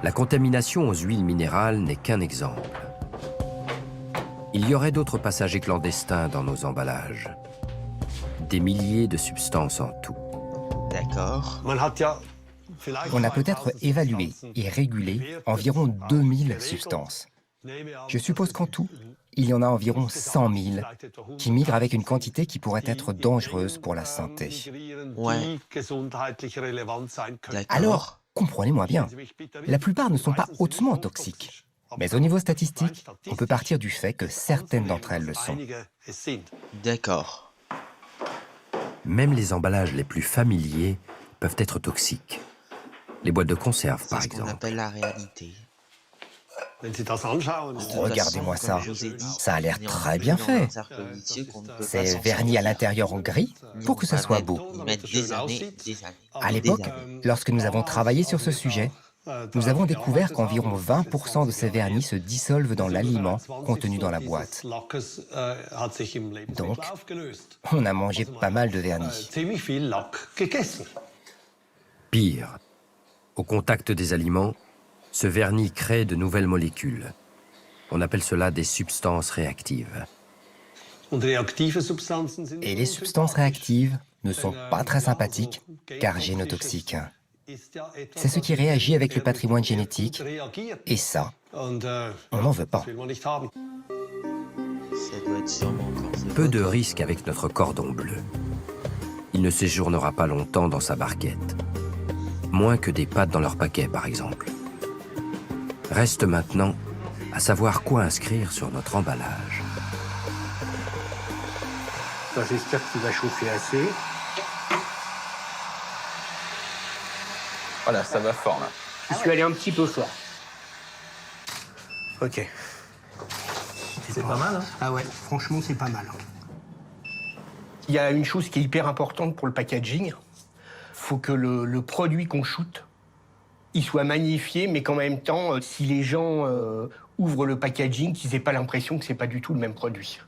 La contamination aux huiles minérales n'est qu'un exemple. Il y aurait d'autres passagers clandestins dans nos emballages. Des milliers de substances en tout. D'accord. On a peut-être évalué et régulé environ 2000 substances. Je suppose qu'en tout, il y en a environ 100 000 qui migrent avec une quantité qui pourrait être dangereuse pour la santé. Ouais. Alors, comprenez-moi bien, la plupart ne sont pas hautement toxiques. Mais au niveau statistique, on peut partir du fait que certaines d'entre elles le sont. D'accord. Même les emballages les plus familiers peuvent être toxiques. Les boîtes de conserve, par exemple. C'est ce qu'on appelle la réalité. Regardez-moi ça. Ça a l'air très bien fait. C'est verni à l'intérieur en gris pour que ça soit beau. À l'époque, lorsque nous avons travaillé sur ce sujet, nous avons découvert qu'environ 20% de ces vernis se dissolvent dans l'aliment contenu dans la boîte. Donc, on a mangé pas mal de vernis. Pire, au contact des aliments, ce vernis crée de nouvelles molécules. On appelle cela des substances réactives. Et les substances réactives ne sont pas très sympathiques, car génotoxiques. C'est ce qui réagit avec le patrimoine génétique, et ça, on n'en veut pas. Peu de risques avec notre cordon bleu. Il ne séjournera pas longtemps dans sa barquette. Moins que des pâtes dans leur paquet, par exemple. Reste maintenant à savoir quoi inscrire sur notre emballage. J'espère qu'il va chauffer assez. Voilà, ça va fort, là. Je suis allé un petit peu fort. Ok. C'est pas mal, hein? Ah ouais, franchement, c'est pas mal. Il y a une chose qui est hyper importante pour le packaging. Faut que le produit qu'on shoot, il soit magnifié, mais qu'en même temps, si les gens ouvrent le packaging, qu'ils n'aient pas l'impression que c'est pas du tout le même produit.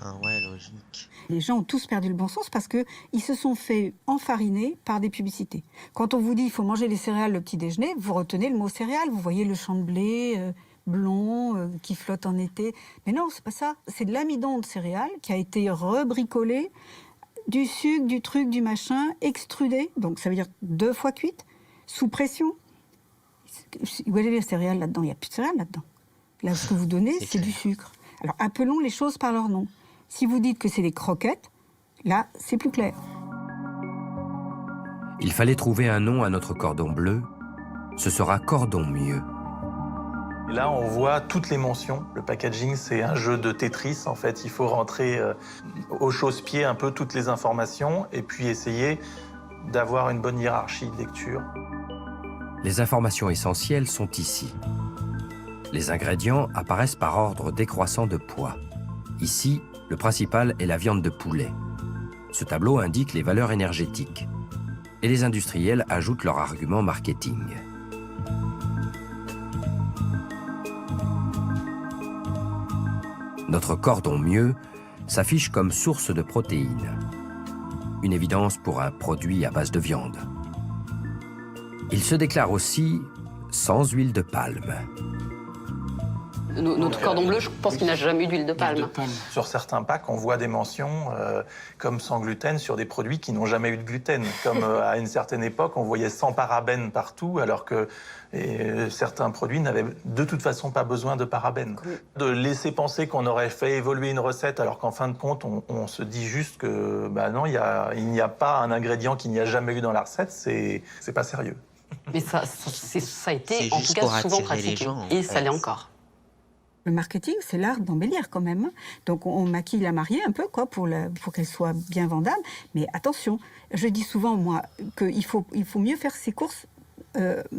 Ah ouais, logique. Les gens ont tous perdu le bon sens parce qu'ils se sont fait enfariner par des publicités. Quand on vous dit qu'il faut manger des céréales le petit déjeuner, vous retenez le mot céréales. Vous voyez le champ de blé blond qui flotte en été. Mais non, c'est pas ça. C'est de l'amidon de céréales qui a été rebricolé, du sucre, du truc, du machin, extrudé, donc ça veut dire 2 fois cuite, sous pression. Où est les céréales là-dedans? Il n'y a plus de céréales là-dedans. Là, ce que vous donnez, c'est du sucre. Alors, appelons les choses par leur nom. Si vous dites que c'est des croquettes, là, c'est plus clair. Il fallait trouver un nom à notre cordon bleu. Ce sera cordon mieux. Et là, on voit toutes les mentions. Le packaging, c'est un jeu de Tetris. En fait, il faut rentrer au chausse-pied un peu toutes les informations et puis essayer d'avoir une bonne hiérarchie de lecture. Les informations essentielles sont ici. Les ingrédients apparaissent par ordre décroissant de poids. Ici, le principal est la viande de poulet. Ce tableau indique les valeurs énergétiques. Et les industriels ajoutent leur argument marketing. Notre cordon mieux s'affiche comme source de protéines. Une évidence pour un produit à base de viande. Il se déclare aussi sans huile de palme. Notre cordon bleu, je pense qu'il n'a jamais eu d'huile de palme. Sur certains packs, on voit des mentions comme sans gluten sur des produits qui n'ont jamais eu de gluten. Comme à une certaine époque, on voyait sans parabènes partout, alors que certains produits n'avaient de toute façon pas besoin de parabènes. De laisser penser qu'on aurait fait évoluer une recette, alors qu'en fin de compte, on se dit juste que bah non, il n'y a pas un ingrédient qu'il n'y a jamais eu dans la recette, c'est pas sérieux. Mais ça a été en tout cas souvent pratiqué, et ça l'est encore. Le marketing, c'est l'art d'embellir quand même. Donc on maquille la mariée un peu quoi, pour qu'elle soit bien vendable. Mais attention, je dis souvent moi qu'il faut mieux faire ses courses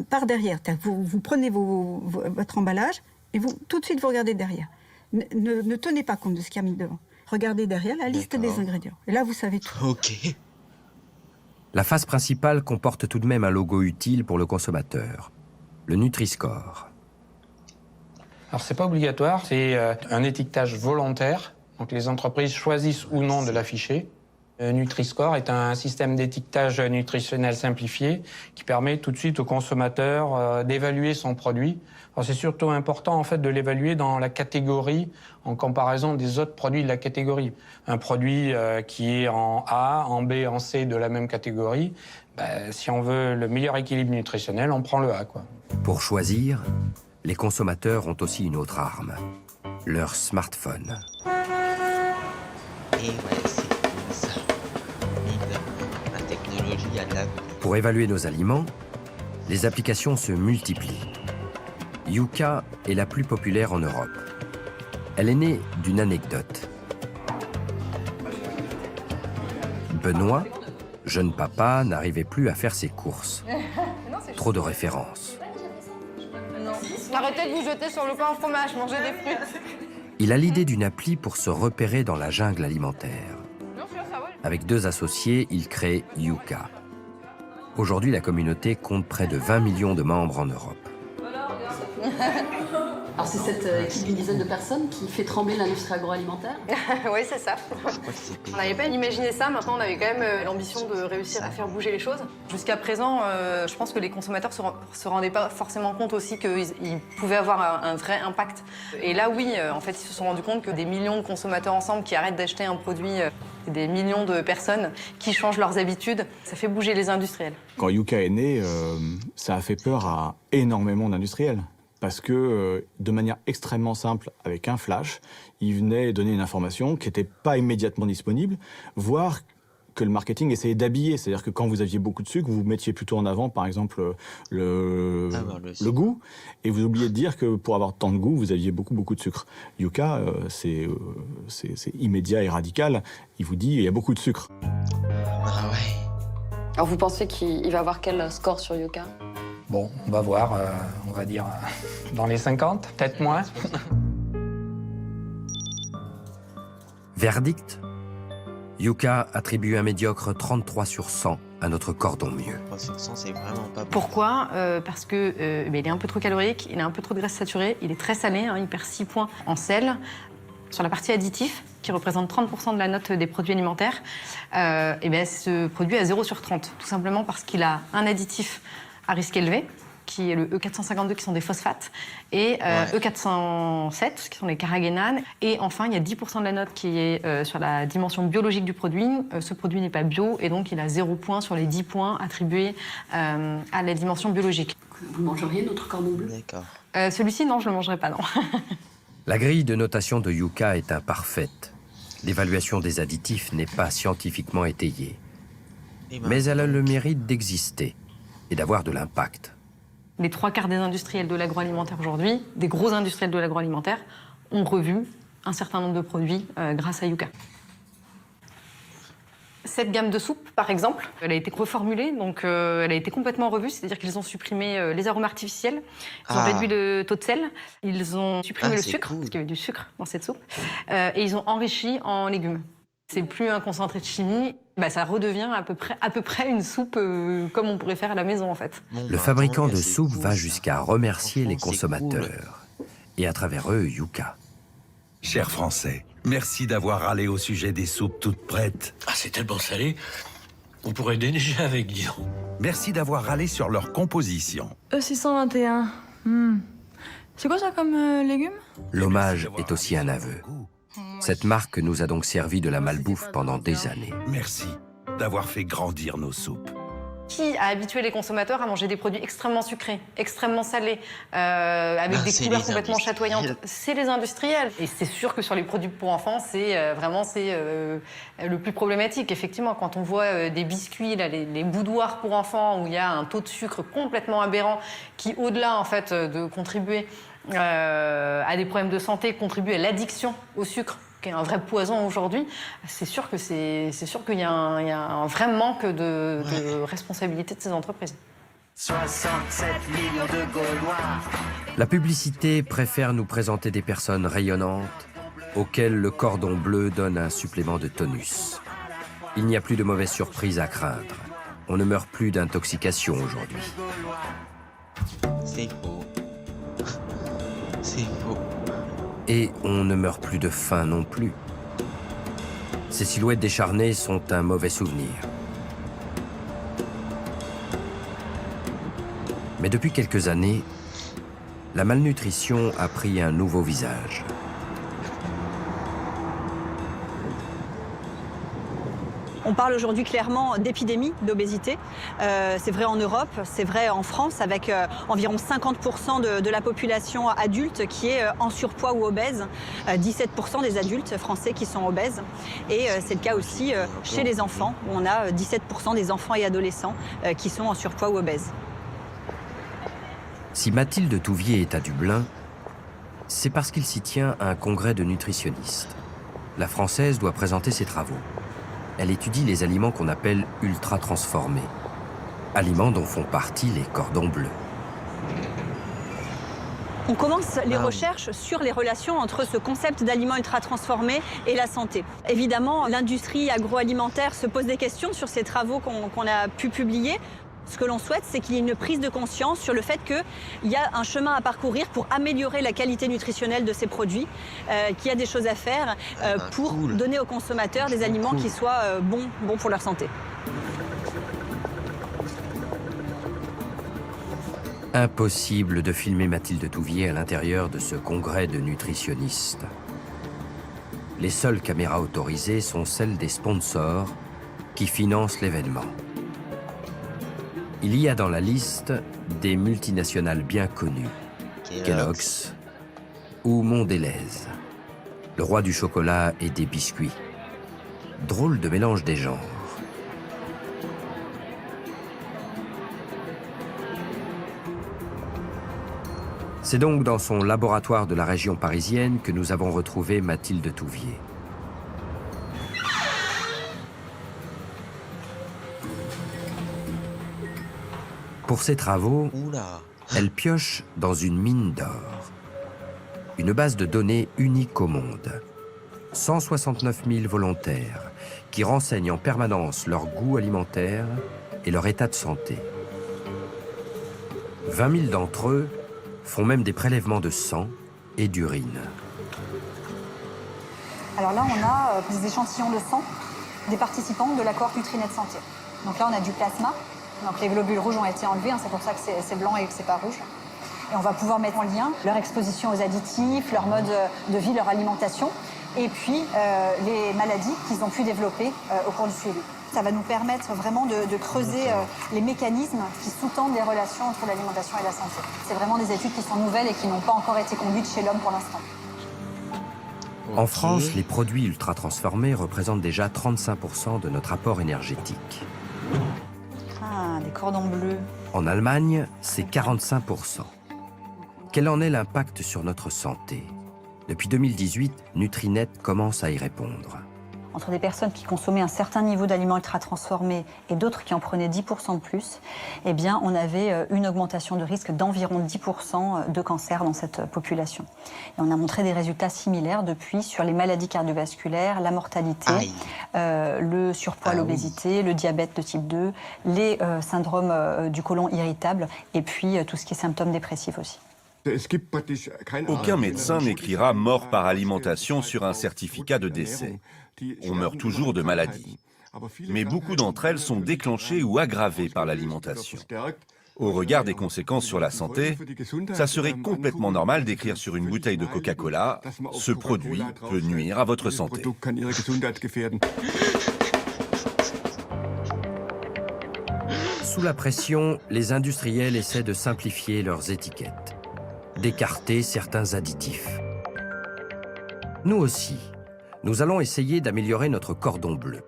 par derrière. Vous prenez votre emballage et tout de suite vous regardez derrière. Ne tenez pas compte de ce qu'il y a mis devant. Regardez derrière la liste des ingrédients. Et là vous savez tout. Ok. La face principale comporte tout de même un logo utile pour le consommateur. Le Nutri-Score. Alors, c'est pas obligatoire, c'est un étiquetage volontaire. Donc, les entreprises choisissent ou non de l'afficher. Nutri-Score est un système d'étiquetage nutritionnel simplifié qui permet tout de suite au consommateur d'évaluer son produit. Alors, c'est surtout important, en fait, de l'évaluer dans la catégorie en comparaison des autres produits de la catégorie. Un produit qui est en A, en B, en C de la même catégorie, si on veut le meilleur équilibre nutritionnel, on prend le A, quoi. Pour choisir, les consommateurs ont aussi une autre arme, leur smartphone. Et ouais, c'est comme ça. La technologie a de la... Pour évaluer nos aliments, les applications se multiplient. Yuka est la plus populaire en Europe. Elle est née d'une anecdote. Benoît, jeune papa, n'arrivait plus à faire ses courses. Trop de références. Arrêtez de vous jeter sur le pain au fromage, mangez des fruits. Il a l'idée d'une appli pour se repérer dans la jungle alimentaire. Avec 2 associés, il crée Yuka. Aujourd'hui, la communauté compte près de 20 millions de membres en Europe. Alors c'est cette équipe d'une dizaine de personnes qui fait trembler l'industrie agroalimentaire. Oui, c'est ça. On n'avait pas imaginé ça, maintenant on avait quand même l'ambition de réussir à faire bouger les choses. Jusqu'à présent, je pense que les consommateurs se rendaient pas forcément compte aussi qu'ils pouvaient avoir un vrai impact. Et là, oui, en fait, ils se sont rendus compte que des millions de consommateurs ensemble qui arrêtent d'acheter un produit, des millions de personnes qui changent leurs habitudes, ça fait bouger les industriels. Quand Yuka est né, ça a fait peur à énormément d'industriels. Parce que, de manière extrêmement simple, avec un flash, il venait donner une information qui n'était pas immédiatement disponible, voire que le marketing essayait d'habiller. C'est-à-dire que quand vous aviez beaucoup de sucre, vous mettiez plutôt en avant, par exemple, le goût, et vous oubliez de dire que pour avoir tant de goût, vous aviez beaucoup de sucre. Yuka, c'est immédiat et radical. Il vous dit, il y a beaucoup de sucre. Ah ouais. Alors vous pensez qu'il va avoir quel score sur Yuka ? Bon, on va voir, on va dire dans les 50, peut-être moins. Verdict : Yuka attribue un médiocre 33 sur 100 à notre cordon bleu. 33 sur 100, c'est vraiment pas bon. Pourquoi ? Parce que il est un peu trop calorique, il a un peu trop de graisse saturée, il est très salé, hein, il perd 6 points en sel. Sur la partie additif, qui représente 30% de la note des produits alimentaires, ce produit a 0 sur 30, tout simplement parce qu'il a un additif à risque élevé, qui est le E452, qui sont des phosphates, et E407, qui sont les carragénanes. Et enfin, il y a 10% de la note qui est sur la dimension biologique du produit. Ce produit n'est pas bio, et donc il a 0 point sur les 10 points attribués à la dimension biologique. Vous mangeriez notre cordon bleu ? D'accord. Celui-ci, non, je ne le mangerai pas, non. La grille de notation de Yuka est imparfaite. L'évaluation des additifs n'est pas scientifiquement étayée. Mais elle a le mérite d'exister et d'avoir de l'impact. Les 3/4 des industriels de l'agroalimentaire aujourd'hui, des gros industriels de l'agroalimentaire, ont revu un certain nombre de produits grâce à Yuka. Cette gamme de soupe, par exemple, elle a été reformulée, donc elle a été complètement revue, c'est-à-dire qu'ils ont supprimé les arômes artificiels, ils ont réduit le taux de sel, ils ont supprimé le sucre, parce qu'il y avait du sucre dans cette soupe, et ils ont enrichi en légumes. C'est plus un concentré de chimie, ça redevient à peu près une soupe comme on pourrait faire à la maison, en fait. Le fabricant de soupe va jusqu'à remercier les consommateurs, et à travers eux, Yuka. Chers Français, merci d'avoir râlé au sujet des soupes toutes prêtes. Ah, c'est tellement salé, on pourrait déneiger avec, disons. Merci d'avoir râlé sur leur composition. E621. C'est quoi ça comme légumes ? L'hommage est aussi un aveu. Cette marque nous a donc servi de la malbouffe pendant des années. Merci d'avoir fait grandir nos soupes. Qui a habitué les consommateurs à manger des produits extrêmement sucrés, extrêmement salés, avec des couleurs complètement chatoyantes? C'est les industriels. Et c'est sûr que sur les produits pour enfants, c'est le plus problématique. Effectivement, quand on voit des biscuits, là, les boudoirs pour enfants, où il y a un taux de sucre complètement aberrant, qui, au-delà en fait, de contribuer à des problèmes de santé, contribue à l'addiction au sucre, qui est un vrai poison aujourd'hui, c'est sûr qu'il y a un vrai manque de responsabilité de ces entreprises. 67 millions de Gaulois. La publicité préfère nous présenter des personnes rayonnantes auxquelles le cordon bleu donne un supplément de tonus. Il n'y a plus de mauvaises surprises à craindre. On ne meurt plus d'intoxication aujourd'hui. C'est faux. C'est faux. Et on ne meurt plus de faim non plus. Ces silhouettes décharnées sont un mauvais souvenir. Mais depuis quelques années, la malnutrition a pris un nouveau visage. On parle aujourd'hui clairement d'épidémie d'obésité. C'est vrai en Europe, c'est vrai en France, avec environ 50% de la population adulte qui est en surpoids ou obèse, 17% des adultes français qui sont obèses. Et c'est le cas aussi chez les enfants, où on a 17% des enfants et adolescents qui sont en surpoids ou obèses. Si Mathilde Touvier est à Dublin, c'est parce qu'il s'y tient un congrès de nutritionnistes. La Française doit présenter ses travaux. Elle étudie les aliments qu'on appelle ultra-transformés, aliments dont font partie les cordons bleus. On commence les recherches sur les relations entre ce concept d'aliments ultra-transformés et la santé. Évidemment, l'industrie agroalimentaire se pose des questions sur ces travaux qu'on a pu publier. Ce que l'on souhaite, c'est qu'il y ait une prise de conscience sur le fait qu'il y a un chemin à parcourir pour améliorer la qualité nutritionnelle de ces produits, qu'il y a des choses à faire pour donner aux consommateurs des aliments qui soient bons pour leur santé. Impossible de filmer Mathilde Touvier à l'intérieur de ce congrès de nutritionnistes. Les seules caméras autorisées sont celles des sponsors qui financent l'événement. Il y a dans la liste des multinationales bien connues, Kellogg's ou Mondelez, le roi du chocolat et des biscuits. Drôle de mélange des genres. C'est donc dans son laboratoire de la région parisienne que nous avons retrouvé Mathilde Touvier. Pour ses travaux, elle pioche dans une mine d'or. Une base de données unique au monde. 169 000 volontaires qui renseignent en permanence leur goût alimentaire et leur état de santé. 20 000 d'entre eux font même des prélèvements de sang et d'urine. Alors là, on a des échantillons de sang des participants de la cohorte Nutrinet Santé. Donc là, on a du plasma. Donc les globules rouges ont été enlevés, c'est pour ça que c'est blanc et que c'est pas rouge. Et on va pouvoir mettre en lien leur exposition aux additifs, leur mode de vie, leur alimentation, et puis les maladies qu'ils ont pu développer au cours du suivi. Ça va nous permettre vraiment de creuser les mécanismes qui sous-tendent les relations entre l'alimentation et la santé. C'est vraiment des études qui sont nouvelles et qui n'ont pas encore été conduites chez l'homme pour l'instant. En France, les produits ultra-transformés représentent déjà 35% de notre apport énergétique. Ah, des cordons bleus. En Allemagne, c'est 45%. Quel en est l'impact sur notre santé? Depuis 2018, Nutrinet commence à y répondre. Entre des personnes qui consommaient un certain niveau d'aliments ultra-transformés et d'autres qui en prenaient 10% de plus, eh bien, on avait une augmentation de risque d'environ 10% de cancer dans cette population. Et on a montré des résultats similaires depuis sur les maladies cardiovasculaires, la mortalité, le surpoids, l'obésité, le diabète de type 2, les syndromes du côlon irritable et puis tout ce qui est symptômes dépressifs aussi. Aucun médecin n'écrira « mort par alimentation » sur un certificat de décès. On meurt toujours de maladie. Mais beaucoup d'entre elles sont déclenchées ou aggravées par l'alimentation. Au regard des conséquences sur la santé, ça serait complètement normal d'écrire sur une bouteille de Coca-Cola « Ce produit peut nuire à votre santé ». Sous la pression, les industriels essaient de simplifier leurs étiquettes, d'écarter certains additifs. Nous aussi, nous allons essayer d'améliorer notre cordon bleu.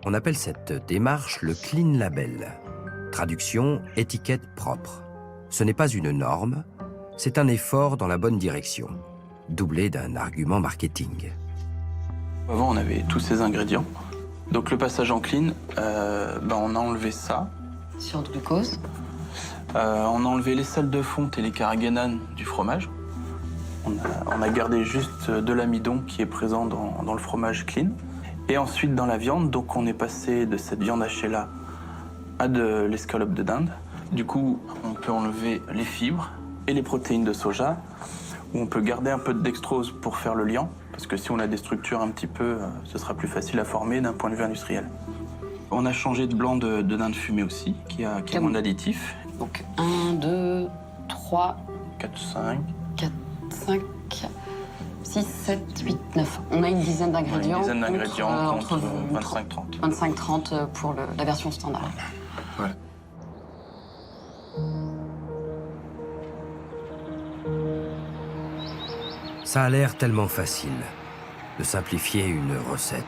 On appelle cette démarche le Clean Label. Traduction, étiquette propre. Ce n'est pas une norme, c'est un effort dans la bonne direction, doublé d'un argument marketing. Avant, on avait tous ces ingrédients. Donc le passage en clean, on a enlevé ça. Sur le glucose. On a enlevé les sels de fonte et les carragénanes du fromage. On a gardé juste de l'amidon qui est présent dans le fromage clean. Et ensuite dans la viande, donc on est passé de cette viande hachée là à de l'escalope de dinde. Du coup, on peut enlever les fibres et les protéines de soja, où on peut garder un peu de dextrose pour faire le liant, parce que si on a des structures un petit peu, ce sera plus facile à former d'un point de vue industriel. On a changé de blanc de dinde fumée aussi, qui a moins d'additifs. Donc 1, 2, 3, 4, 5. 4, 5, 6, 7, 8, 9. On a une dizaine d'ingrédients. Une dizaine d'ingrédients contre 25-30. 25-30 pour la version standard. Ouais. Ça a l'air tellement facile de simplifier une recette.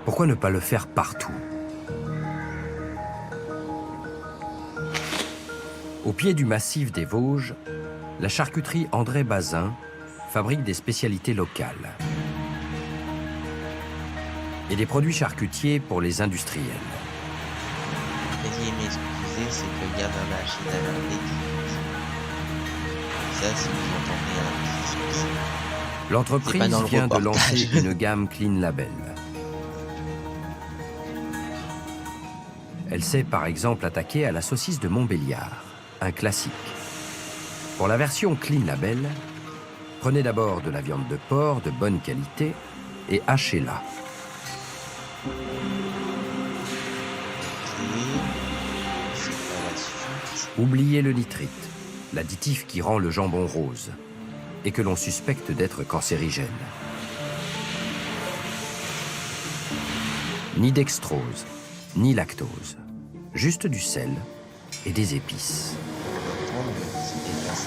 Pourquoi ne pas le faire partout? Au pied du massif des Vosges, la charcuterie André Bazin fabrique des spécialités locales et des produits charcutiers pour les industriels. Veuillez m'excuser, c'est que le gars dans la machine à laver. Ça, si vous entendez un petit souci. L'entreprise vient de lancer une gamme Clean Label. Elle s'est par exemple attaquée à la saucisse de Montbéliard, un classique. Pour la version Clean Label, prenez d'abord de la viande de porc de bonne qualité et hachez-la. Oubliez le nitrite, l'additif qui rend le jambon rose et que l'on suspecte d'être cancérigène. Ni dextrose, ni lactose, juste du sel et des épices.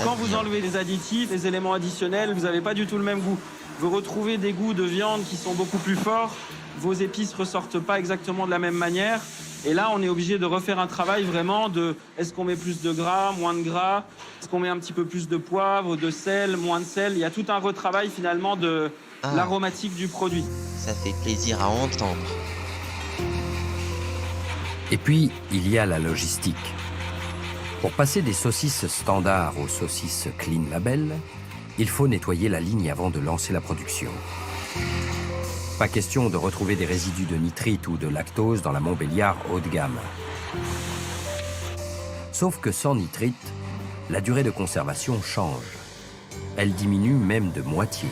Quand vous enlevez les additifs, les éléments additionnels, vous n'avez pas du tout le même goût. Vous retrouvez des goûts de viande qui sont beaucoup plus forts, vos épices ne ressortent pas exactement de la même manière. Et là, on est obligé de refaire un travail vraiment de est-ce qu'on met plus de gras, moins de gras, est-ce qu'on met un petit peu plus de poivre, de sel, moins de sel. Il y a tout un retravail finalement de l'aromatique du produit. Ça fait plaisir à entendre. Et puis, il y a la logistique. Pour passer des saucisses standards aux saucisses Clean Label, il faut nettoyer la ligne avant de lancer la production. Pas question de retrouver des résidus de nitrite ou de lactose dans la Montbéliard haut de gamme. Sauf que sans nitrite, la durée de conservation change. Elle diminue même de moitié.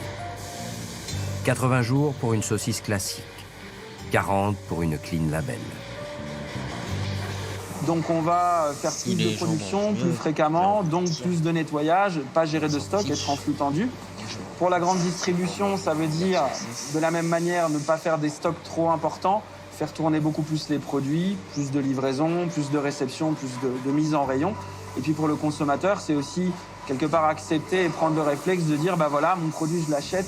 80 jours pour une saucisse classique, 40 pour une Clean Label. Donc on va faire plus de production, plus fréquemment, donc plus de nettoyage, pas gérer de stock, être en flux tendu. Pour la grande distribution, ça veut dire de la même manière ne pas faire des stocks trop importants, faire tourner beaucoup plus les produits, plus de livraison, plus de réception, plus de mise en rayon. Et puis pour le consommateur, c'est aussi quelque part accepter et prendre le réflexe de dire, bah voilà, mon produit, je l'achète,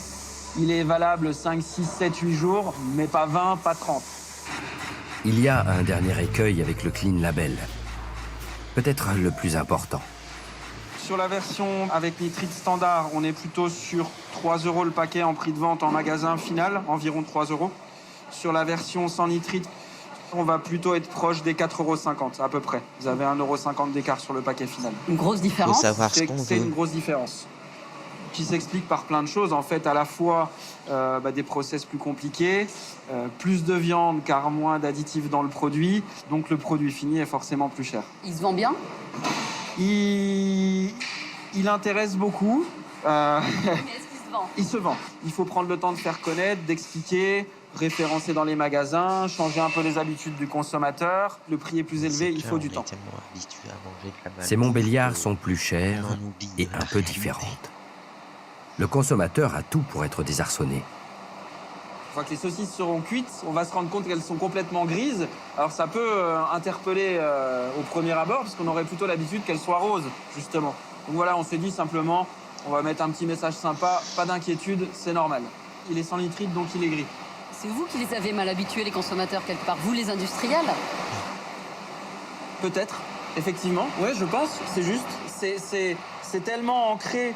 il est valable 5, 6, 7, 8 jours, mais pas 20, pas 30. Il y a un dernier écueil avec le Clean Label, peut-être le plus important. Sur la version avec nitrite standard, on est plutôt sur 3 € le paquet en prix de vente en magasin final, environ 3 €. Sur la version sans nitrite, on va plutôt être proche des 4,50 € à peu près. Vous avez 1,50 € d'écart sur le paquet final. Une grosse différence. Faut savoir ce qu'on C'est veut. une grosse différence. Qui s'explique par plein de choses. En fait, à la fois des process plus compliqués, plus de viande car moins d'additifs dans le produit, donc le produit fini est forcément plus cher. Il se vend bien? Il intéresse beaucoup. Mais est-ce qu'il se vend? Il se vend. Il faut prendre le temps de faire connaître, d'expliquer, référencer dans les magasins, changer un peu les habitudes du consommateur. Le prix est plus élevé, il faut du temps. Ces Montbéliards sont plus chers et un peu différentes. Le consommateur a tout pour être désarçonné. Une fois que les saucisses seront cuites, on va se rendre compte qu'elles sont complètement grises. Alors ça peut interpeller au premier abord, parce qu'on aurait plutôt l'habitude qu'elles soient roses, justement. Donc voilà, on s'est dit simplement, on va mettre un petit message sympa, pas d'inquiétude, c'est normal. Il est sans nitrite, donc il est gris. C'est vous qui les avez mal habitués, les consommateurs, quelque part, vous les industriels? Peut-être, effectivement, ouais, je pense, c'est juste. C'est tellement ancré.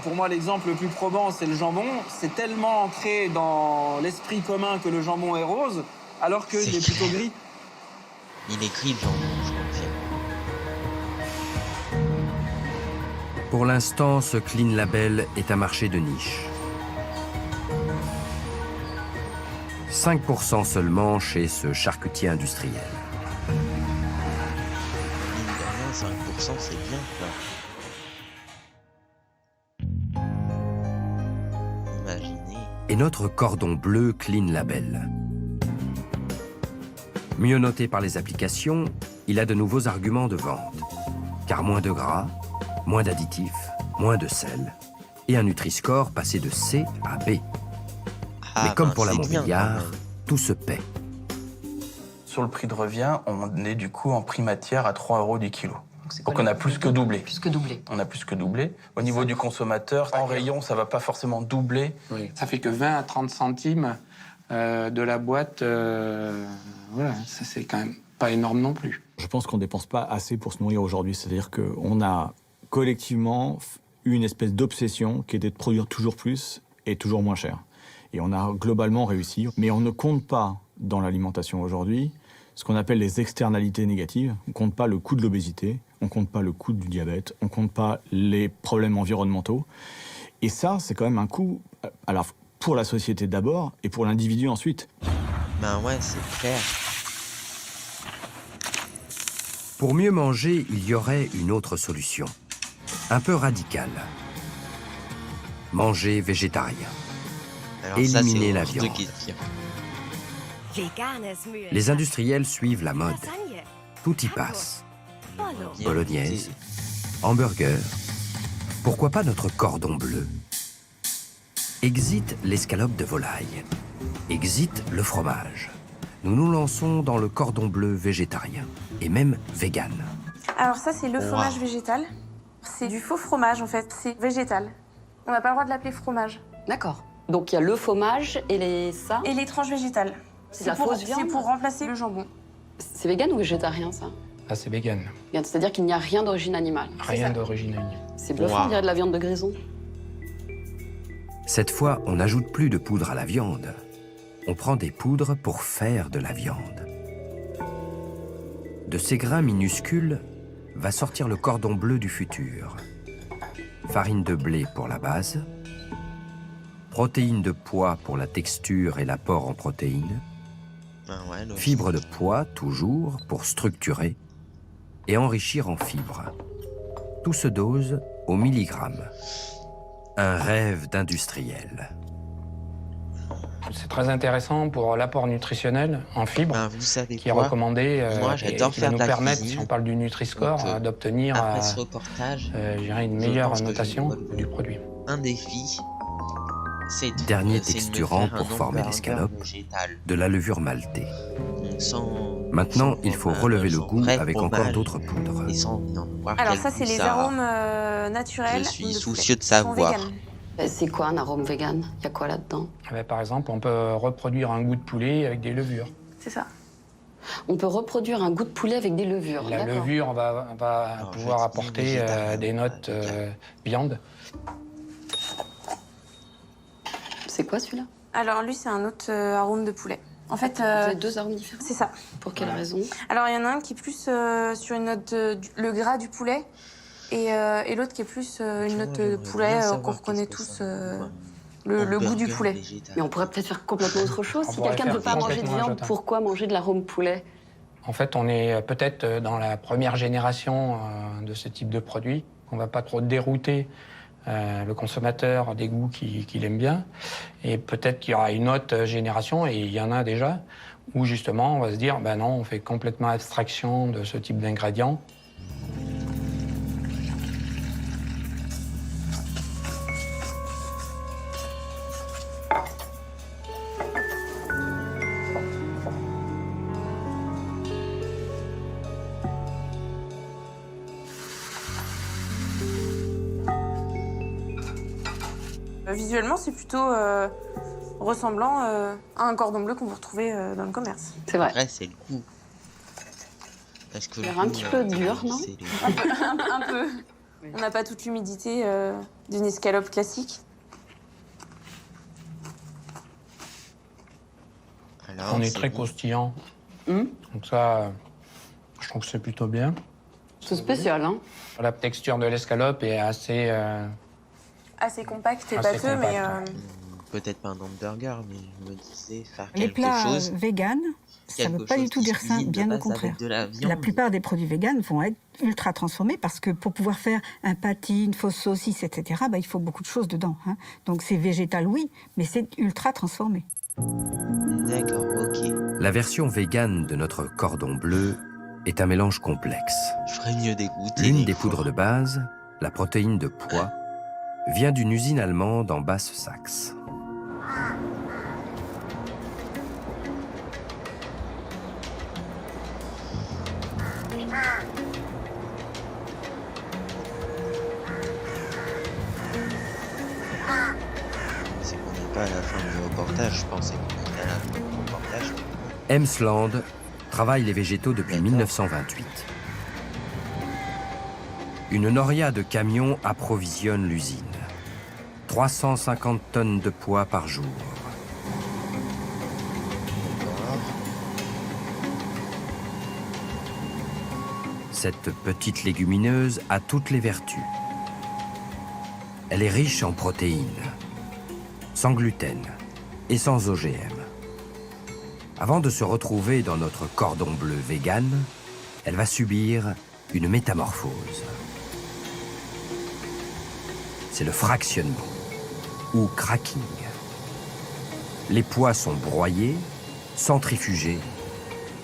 Pour moi, l'exemple le plus probant, c'est le jambon. C'est tellement ancré dans l'esprit commun que le jambon est rose, alors qu'il est plutôt gris. Il est gris, le jambon, je confirme. Pour l'instant, ce Clean Label est un marché de niche. 5% seulement chez ce charcutier industriel. 5%, c'est bien, quoi. Et notre cordon bleu Clean Label. Mieux noté par les applications, il a de nouveaux arguments de vente. Car moins de gras, moins d'additifs, moins de sel, et un Nutri-Score passé de C à B. Mais comme pour la Montbéliard, tout se paie. Sur le prix de revient, on est du coup en prix matière à 3 € du kilo. Donc on a plus que doublé. Plus que doublé. On a plus que doublé. Au niveau du consommateur, en rayon, ça va pas forcément doubler. Oui. Ça fait que 20 à 30 centimes de la boîte. Voilà, ça c'est quand même pas énorme non plus. Je pense qu'on ne dépense pas assez pour se nourrir aujourd'hui. C'est-à-dire qu'on a collectivement eu une espèce d'obsession qui était de produire toujours plus et toujours moins cher. Et on a globalement réussi. Mais on ne compte pas dans l'alimentation aujourd'hui ce qu'on appelle les externalités négatives. On ne compte pas le coût de l'obésité, on ne compte pas le coût du diabète, on ne compte pas les problèmes environnementaux. Et ça, c'est quand même un coût, alors pour la société d'abord et pour l'individu ensuite. Ben ouais, c'est clair. Pour mieux manger, il y aurait une autre solution, un peu radicale. Manger végétarien. Alors Éliminer ça, la c'est hors de viande. question. Les industriels suivent la mode. Tout y passe. Bolognaise, hamburger. Pourquoi pas notre cordon bleu? Exit l'escalope de volaille. Exit le fromage. Nous nous lançons dans le cordon bleu végétarien. Et même vegan. Alors ça, c'est le fromage végétal. C'est du faux fromage, en fait. C'est végétal. On n'a pas le droit de l'appeler fromage. D'accord. Donc il y a le fromage et ça. Et les tranches végétales. C'est de la fausse viande. C'est pour remplacer le jambon. C'est vegan ou végétarien, ça? Ah, c'est vegan. C'est-à-dire qu'il n'y a rien d'origine animale. Rien d'origine animale. C'est bluffant, on dirait de la viande de grison. Cette fois, on n'ajoute plus de poudre à la viande. On prend des poudres pour faire de la viande. De ces grains minuscules va sortir le cordon bleu du futur. Farine de blé pour la base, protéines de pois pour la texture et l'apport en protéines, fibres de pois toujours pour structurer et enrichir en fibres. Tout se dose au milligramme. Un rêve d'industriel. C'est très intéressant pour l'apport nutritionnel en fibres, vous savez qui est quoi, recommandé moi, et j'adore qui va faire nous de la permettre, cuisine. si on parle du Nutri-Score, d'obtenir après ce reportage, je dirais une je meilleure pense que notation je vais du produit. un défi, c'est de, Dernier c'est de me texturant faire un pour former hamburger l'escalope, végétal. de la levure maltée. Donc sans Maintenant, il faut relever le sans goût vrai avec encore fromage d'autres poudres. et sans viande noire. Alors Quel ça, c'est goût les ça a. arômes naturels. Je suis de soucieux poulet. de savoir. Ils sont véganes. C'est quoi un arôme vegan? Il y a quoi là-dedans? Par exemple, on peut reproduire un goût de poulet avec des levures. C'est ça. On peut reproduire un goût de poulet avec des levures. La d'accord. levure va pouvoir apporter des notes viande. C'est quoi celui-là? Alors lui, c'est un autre arôme de poulet. En fait, Vous avez deux arômes différents? c'est ça. Pour quelle raison? Alors il y en a un qui est plus sur une note le gras du poulet et l'autre qui est plus une note de poulet qu'on reconnaît tous le goût du poulet. Mais on pourrait peut-être faire complètement autre chose. On Si pourrait quelqu'un ne faire veut pas manger de complètement un viande, jetin. pourquoi manger de l'arôme poulet? En fait, on est peut-être dans la première génération de ce type de produit. On ne va pas trop dérouter le consommateur des goûts qu'il aime bien. Et peut-être qu'il y aura une autre génération, et il y en a déjà, où justement on va se dire, ben non, on fait complètement abstraction de ce type d'ingrédients. Visuellement, c'est plutôt ressemblant à un cordon bleu qu'on peut retrouver dans le commerce. C'est vrai. Après, c'est le goût. Parce que Il a l'air un petit peu dur, non? Un peu. On n'a pas toute l'humidité d'une escalope classique. Alors, On est c'est très bon. croustillant. Donc ça, je trouve que c'est plutôt bien. C'est spécial, hein? La texture de l'escalope est assez... Assez compact et Assez pâteux, compact, mais Peut-être pas un hamburger, mais je me disais faire Les quelque plats chose. véganes, ça ne quelque veut pas chose du tout qui dire se ça, cuisine de bien au base contraire. avec de la viande. La plupart des produits véganes vont être ultra transformés parce que pour pouvoir faire un patty, une fausse saucisse, etc., il faut beaucoup de choses dedans. Hein. Donc c'est végétal, oui, mais c'est ultra transformé. D'accord, ok. La version végane de notre cordon bleu est un mélange complexe. Je ferais mieux d'écouter. L'une des poudres de base, la protéine de pois, vient d'une usine allemande en Basse-Saxe. C'est qu'on n'est pas à la fin du reportage, je pensais qu'on était à la fin du reportage. Emsland travaille les végétaux depuis 1928. Une noria de camions approvisionne l'usine. 350 tonnes de pois par jour. Cette petite légumineuse a toutes les vertus. Elle est riche en protéines, sans gluten et sans OGM. Avant de se retrouver dans notre cordon bleu vegan, elle va subir une métamorphose. C'est le fractionnement, ou cracking. Les pois sont broyés, centrifugés,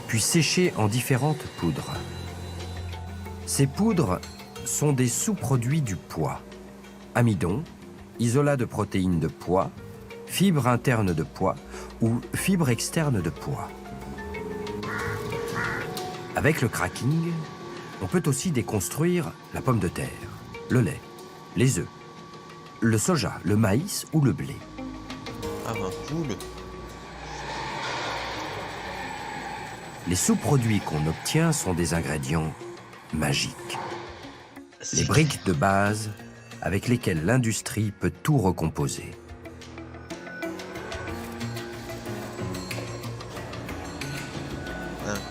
puis séchés en différentes poudres. Ces poudres sont des sous-produits du pois. Amidon, isolat de protéines de pois, fibres internes de pois ou fibres externes de pois. Avec le cracking, on peut aussi déconstruire la pomme de terre, le lait, les œufs, le soja, le maïs ou le blé. Ah ben cool. Les sous-produits qu'on obtient sont des ingrédients magiques. Les briques de base avec lesquelles l'industrie peut tout recomposer.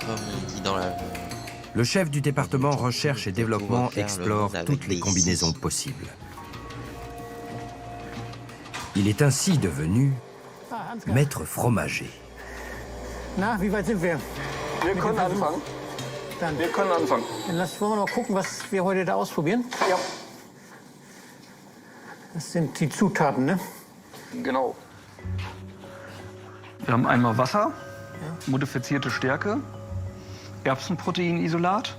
Comme il dit dans la... Le chef du département recherche et développement explore toutes les combinaisons possibles. Il est ainsi devenu maître fromager. Na, wie weit sind wir? Wir können anfangen. Wir können anfangen. Dann wollen wir mal gucken, was wir heute da ausprobieren. Ja. Das sind die Zutaten, ne? Genau. Wir haben einmal Wasser, modifizierte Stärke, Erbsenproteinisolat.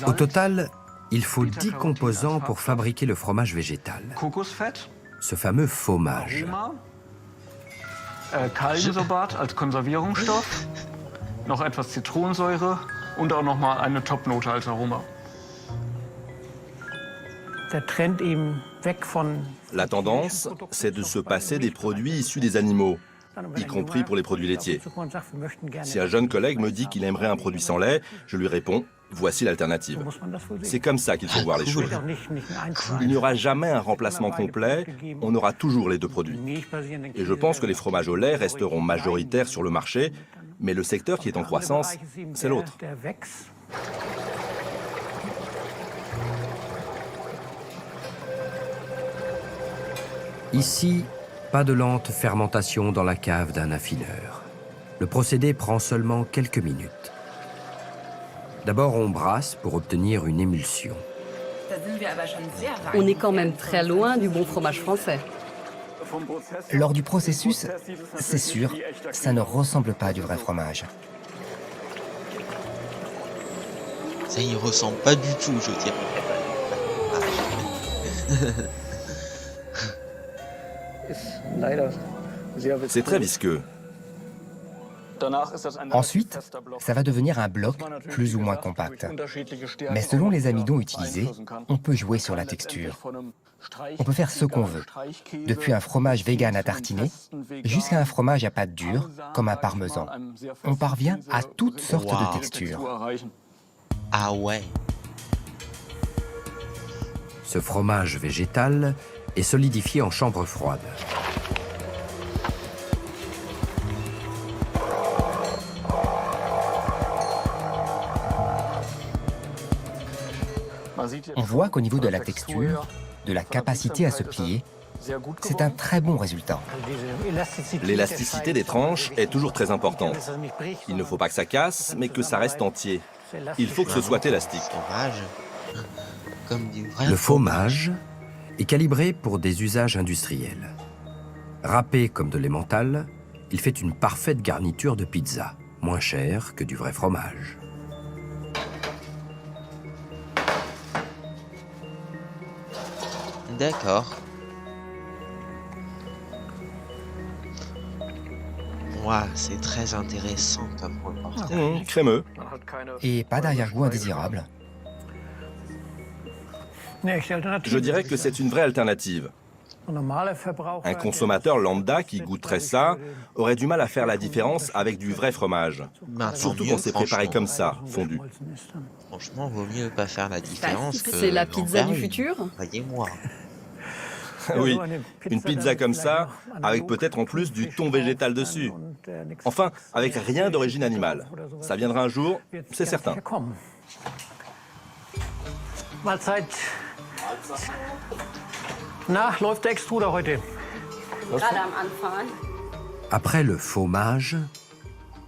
Au total, il faut 10 composants pour fabriquer le fromage végétal. Kokosfett. Ce fameux fomage. Kalbensorbat als Konservierungsstoff, noch etwas Zitronensäure und auch noch mal eine Topnote als Aroma. La tendance, c'est de se passer des produits issus des animaux, y compris pour les produits laitiers. Si un jeune collègue me dit qu'il aimerait un produit sans lait, je lui réponds « voici l'alternative ». C'est comme ça qu'il faut voir les choses. Il n'y aura jamais un remplacement complet, on aura toujours les deux produits. Et je pense que les fromages au lait resteront majoritaires sur le marché, mais le secteur qui est en croissance, c'est l'autre. Ici, pas de lente fermentation dans la cave d'un affineur. Le procédé prend seulement quelques minutes. D'abord, on brasse pour obtenir une émulsion. On est quand même très loin du bon fromage français. Lors du processus, c'est sûr, ça ne ressemble pas à du vrai fromage. Ça y ressemble pas du tout, je dirais. C'est très visqueux. Ensuite, ça va devenir un bloc plus ou moins compact. Mais selon les amidons utilisés, on peut jouer sur la texture. On peut faire ce qu'on veut, depuis un fromage vegan à tartiner jusqu'à un fromage à pâte dure, comme un parmesan. On parvient à toutes sortes de textures. Ah ouais. Ce fromage végétal est solidifié en chambre froide. On voit qu'au niveau de la texture, de la capacité à se plier, c'est un très bon résultat. L'élasticité des tranches est toujours très importante. Il ne faut pas que ça casse, mais que ça reste entier. Il faut que ce soit élastique. Le fromage est calibré pour des usages industriels. Râpé comme de l'emmental, il fait une parfaite garniture de pizza, moins chère que du vrai fromage. D'accord. Ouah, c'est très intéressant comme reportage. Crémeux. Et pas d'arrière-goût indésirable. Je dirais que c'est une vraie alternative. Un consommateur lambda qui goûterait ça aurait du mal à faire la différence avec du vrai fromage. Surtout quand c'est préparé comme ça, fondu. Franchement, vaut mieux pas faire la différence que... C'est la pizza du futur. Voyez-moi. Oui, une pizza comme ça, avec peut-être en plus du thon végétal dessus. Enfin, avec rien d'origine animale. Ça viendra un jour, c'est certain. Mahlzeit. Na, läuft der Extruder heute? Gerade am Anfang. Après le fromage,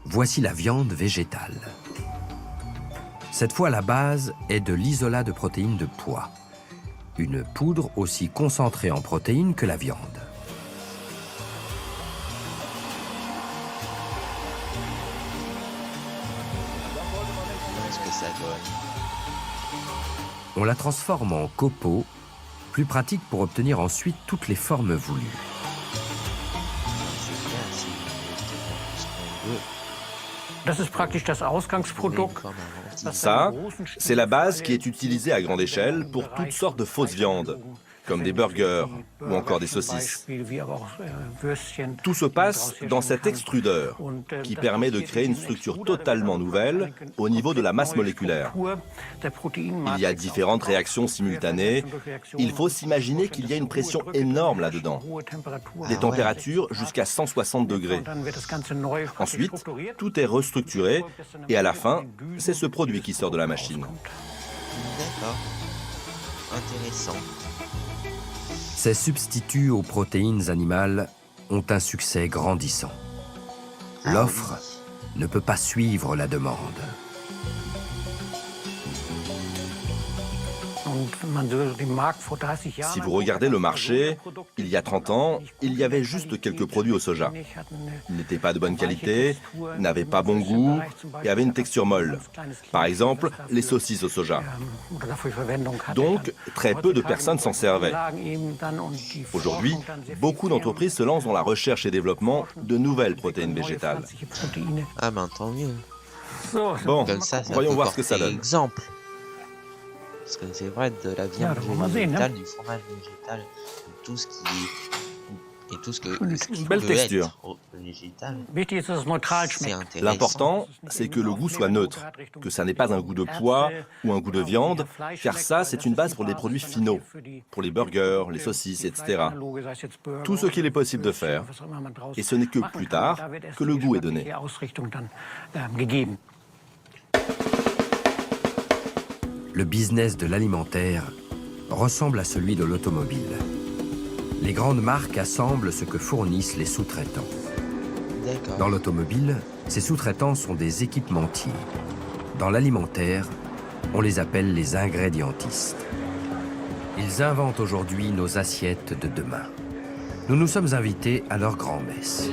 voici la viande végétale. Cette fois, la base est de l'isolat de protéines de pois, une poudre aussi concentrée en protéines que la viande. Qu'est-ce que ça donne? On la transforme en copeaux, plus pratique pour obtenir ensuite toutes les formes voulues. Ça, c'est la base qui est utilisée à grande échelle pour toutes sortes de fausses viandes, comme des burgers ou encore des saucisses. Tout se passe dans cet extrudeur qui permet de créer une structure totalement nouvelle au niveau de la masse moléculaire. Il y a différentes réactions simultanées. Il faut s'imaginer qu'il y a une pression énorme là-dedans. Des températures jusqu'à 160 degrés. Ensuite, tout est restructuré et à la fin, c'est ce produit qui sort de la machine. D'accord. Intéressant. Ces substituts aux protéines animales ont un succès grandissant. L'offre ne peut pas suivre la demande. Si vous regardez le marché, il y a 30 ans, il y avait juste quelques produits au soja. Ils n'étaient pas de bonne qualité, n'avaient pas bon goût et avaient une texture molle. Par exemple, les saucisses au soja. Donc, très peu de personnes s'en servaient. Aujourd'hui, beaucoup d'entreprises se lancent dans la recherche et développement de nouvelles protéines végétales. Ah ben tant mieux. Bon, Comme ça voyons voir ce que ça donne. Exemple. Parce que c'est vrai, de la viande végétale, du fromage végétal, tout ce qui Belle peut texture. être végétal, c'est intéressant. L'important, c'est que le goût soit neutre, que ça n'ait pas un goût de pois ou un goût de viande, car ça, c'est une base pour les produits finaux, pour les burgers, les saucisses, etc. Tout ce qu'il est possible de faire. Et ce n'est que plus tard que le goût est donné. Le business de l'alimentaire ressemble à celui de l'automobile. Les grandes marques assemblent ce que fournissent les sous-traitants. Dans l'automobile, ces sous-traitants sont des équipementiers. Dans l'alimentaire, on les appelle les ingrédientistes. Ils inventent aujourd'hui nos assiettes de demain. Nous nous sommes invités à leur grand-messe.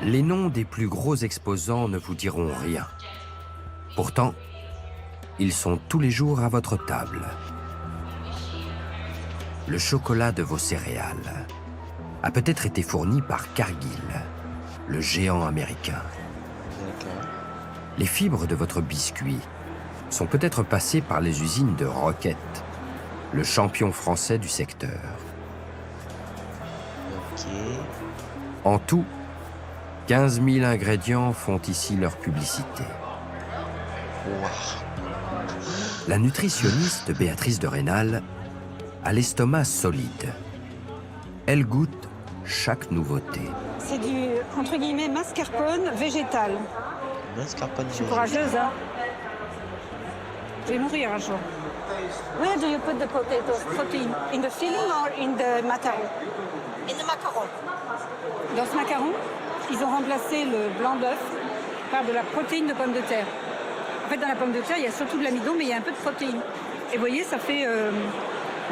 Les noms des plus gros exposants ne vous diront rien. Pourtant, ils sont tous les jours à votre table. Le chocolat de vos céréales a peut-être été fourni par Cargill, le géant américain. Les fibres de votre biscuit sont peut-être passées par les usines de Roquette, le champion français du secteur. En tout, 15 000 ingrédients font ici leur publicité. La nutritionniste Béatrice de Rênal a l'estomac solide. Elle goûte chaque nouveauté. C'est du, entre guillemets, mascarpone végétal. Mascarpone Je suis courageuse, hein. Je vais mourir un jour. Where do you put the potatoes? Protein? In the filling or in the macaron? In the macaron. Dans ce macaron, ils ont remplacé le blanc d'œuf par de la protéine de pomme de terre. En fait, dans la pomme de terre, il y a surtout de l'amidon, mais il y a un peu de protéines. Et vous voyez, ça fait...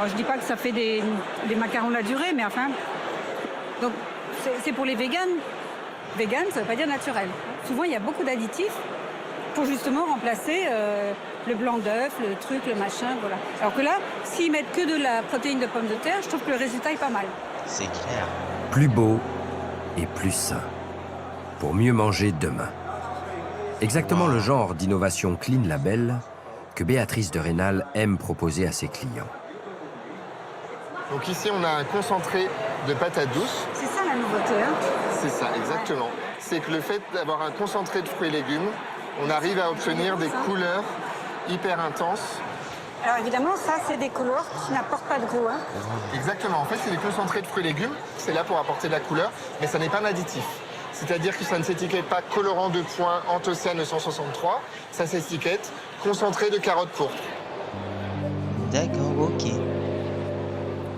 je dis pas que ça fait des macarons de la durée, mais enfin... Donc, c'est pour les véganes. Vegan, ça veut pas dire naturel. Souvent, il y a beaucoup d'additifs pour justement remplacer le blanc d'œuf, le truc, le machin, voilà. Alors que là, s'ils mettent que de la protéine de pomme de terre, je trouve que le résultat est pas mal. C'est clair. Plus beau et plus sain. Pour mieux manger demain. Exactement le genre d'innovation Clean Label que Béatrice de Rênal aime proposer à ses clients. Donc ici, on a un concentré de patates douces. C'est ça la nouveauté, hein? C'est ça, exactement. C'est que le fait d'avoir un concentré de fruits et légumes, on arrive à obtenir des couleurs hyper intenses. Alors évidemment, ça, c'est des couleurs qui n'apportent pas de goût, hein? Exactement. En fait, c'est des concentrés de fruits et légumes. C'est là pour apporter de la couleur, mais ça n'est pas un additif. C'est-à-dire que ça ne s'étiquette pas colorant de points Anthocyanes 163. Ça s'étiquette concentré de carottes pourpres. D'accord, ok.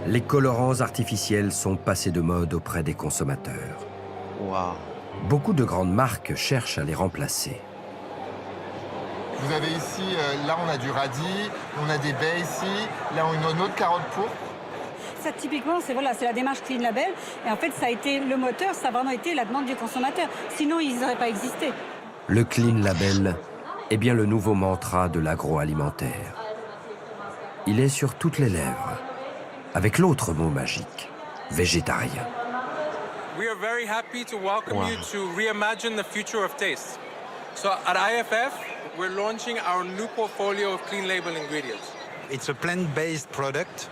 Les colorants artificiels sont passés de mode auprès des consommateurs. Waouh. Beaucoup de grandes marques cherchent à les remplacer. Vous avez ici, là on a du radis, on a des baies ici, là on a une autre carotte pourpre. Ça, typiquement, c'est la démarche Clean Label. Et en fait, ça a été le moteur, ça a vraiment été la demande du consommateur. Sinon, ils n'auraient pas existé. Le Clean Label est bien le nouveau mantra de l'agroalimentaire. Il est sur toutes les lèvres, avec l'autre mot magique, végétarien. We are very happy to welcome you to reimagine the future of taste. So at IFF, we're launching our new portfolio of clean label ingredients. It's a plant-based product,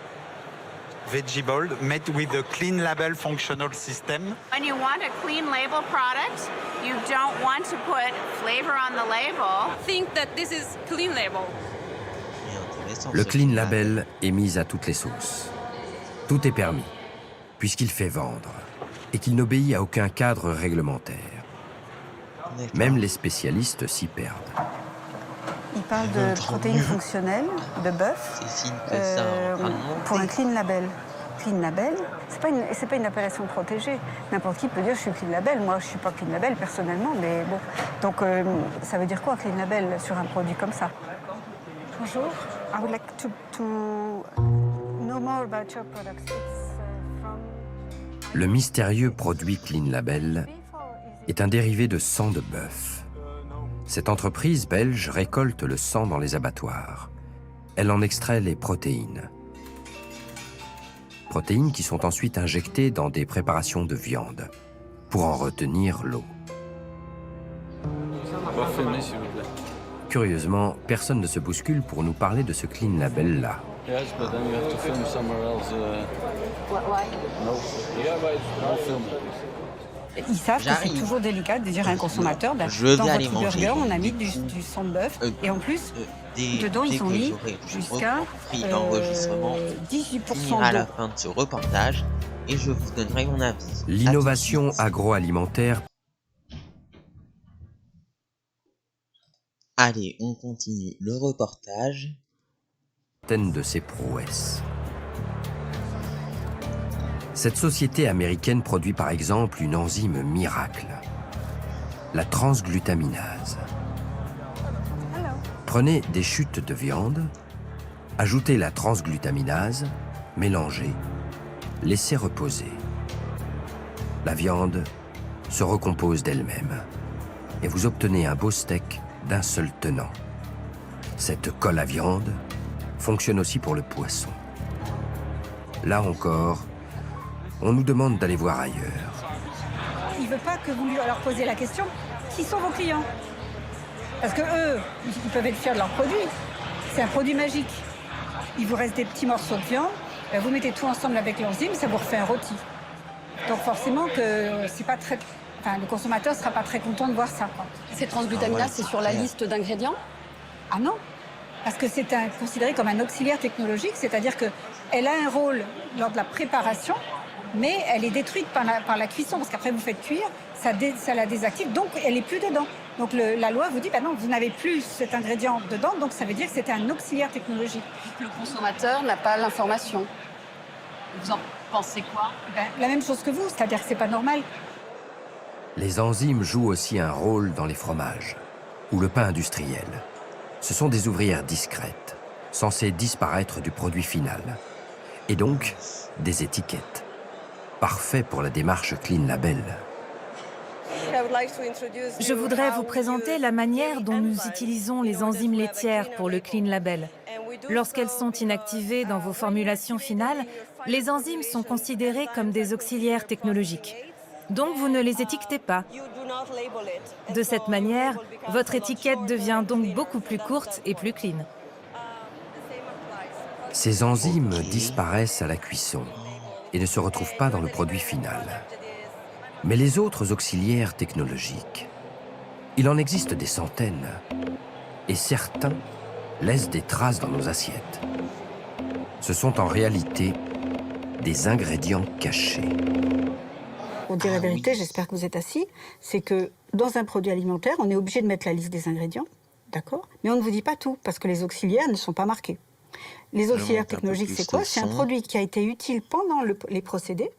vegetable, made with a clean label functional system. When you want a clean label product, you don't want to put flavor on the label. Think that this is clean label. Le Clean Label est mis à toutes les sauces. Tout est permis, puisqu'il fait vendre et qu'il n'obéit à aucun cadre réglementaire. Même les spécialistes s'y perdent. Il parle de protéines fonctionnelles, de bœuf, pour un Clean Label. Clean Label, c'est pas une appellation protégée. N'importe qui peut dire je suis Clean Label. Moi, je suis pas Clean Label personnellement, mais bon. Donc, ça veut dire quoi Clean Label sur un produit comme ça? Bonjour. I would like to know more about your products. Le mystérieux produit Clean Label est un dérivé de sang de bœuf. Cette entreprise belge récolte le sang dans les abattoirs. Elle en extrait les protéines. Protéines qui sont ensuite injectées dans des préparations de viande pour en retenir l'eau. Curieusement, personne ne se bouscule pour nous parler de ce Clean Label-là. Ils savent que c'est toujours délicat de dire à un consommateur, dans votre burger, on a mis du sang de bœuf. Et en plus, dedans, ils ont mis jusqu'à 18% à la fin de ce reportage et je vous donnerai mon avis. L'innovation agroalimentaire. Allez, on continue le reportage. De ses prouesses. Cette société américaine produit par exemple une enzyme miracle, la transglutaminase. Prenez des chutes de viande, ajoutez la transglutaminase, mélangez, laissez reposer. La viande se recompose d'elle-même et vous obtenez un beau steak d'un seul tenant. Cette colle à viande fonctionne aussi pour le poisson. Là encore, on nous demande d'aller voir ailleurs. Il ne veut pas que vous leur posiez la question, qui sont vos clients? Parce que eux, ils peuvent être fiers de leur produit. C'est un produit magique. Il vous reste des petits morceaux de viande, vous mettez tout ensemble avec l'enzyme, ça vous refait un rôti. Donc forcément que c'est pas très... Enfin, le consommateur ne sera pas très content de voir ça. Cette transglutaminase, c'est sur la liste d'ingrédients? Ah non, parce que c'est considéré comme un auxiliaire technologique, c'est-à-dire qu'elle a un rôle lors de la préparation, mais elle est détruite par la cuisson, parce qu'après vous faites cuire, ça la désactive, donc elle n'est plus dedans. Donc la loi vous dit, non, vous n'avez plus cet ingrédient dedans, donc ça veut dire que c'était un auxiliaire technologique. Le consommateur n'a pas l'information. Vous en pensez quoi? La même chose que vous, c'est-à-dire que c'est pas normal. Les enzymes jouent aussi un rôle dans les fromages ou le pain industriel. Ce sont des ouvrières discrètes, censées disparaître du produit final, et donc des étiquettes. Parfait pour la démarche Clean Label. Je voudrais vous présenter la manière dont nous utilisons les enzymes laitières pour le Clean Label. Lorsqu'elles sont inactivées dans vos formulations finales, les enzymes sont considérées comme des auxiliaires technologiques. Donc vous ne les étiquetez pas. De cette manière, votre étiquette devient donc beaucoup plus courte et plus clean. Ces enzymes disparaissent à la cuisson et ne se retrouvent pas dans le produit final. Mais les autres auxiliaires technologiques, il en existe des centaines, et certains laissent des traces dans nos assiettes. Ce sont en réalité des ingrédients cachés. Pour dire la vérité, j'espère que vous êtes assis, c'est que dans un produit alimentaire, on est obligé de mettre la liste des ingrédients, d'accord? Mais on ne vous dit pas tout, parce que les auxiliaires ne sont pas marqués. Les auxiliaires technologiques, c'est quoi? C'est un produit qui a été utile pendant les procédés,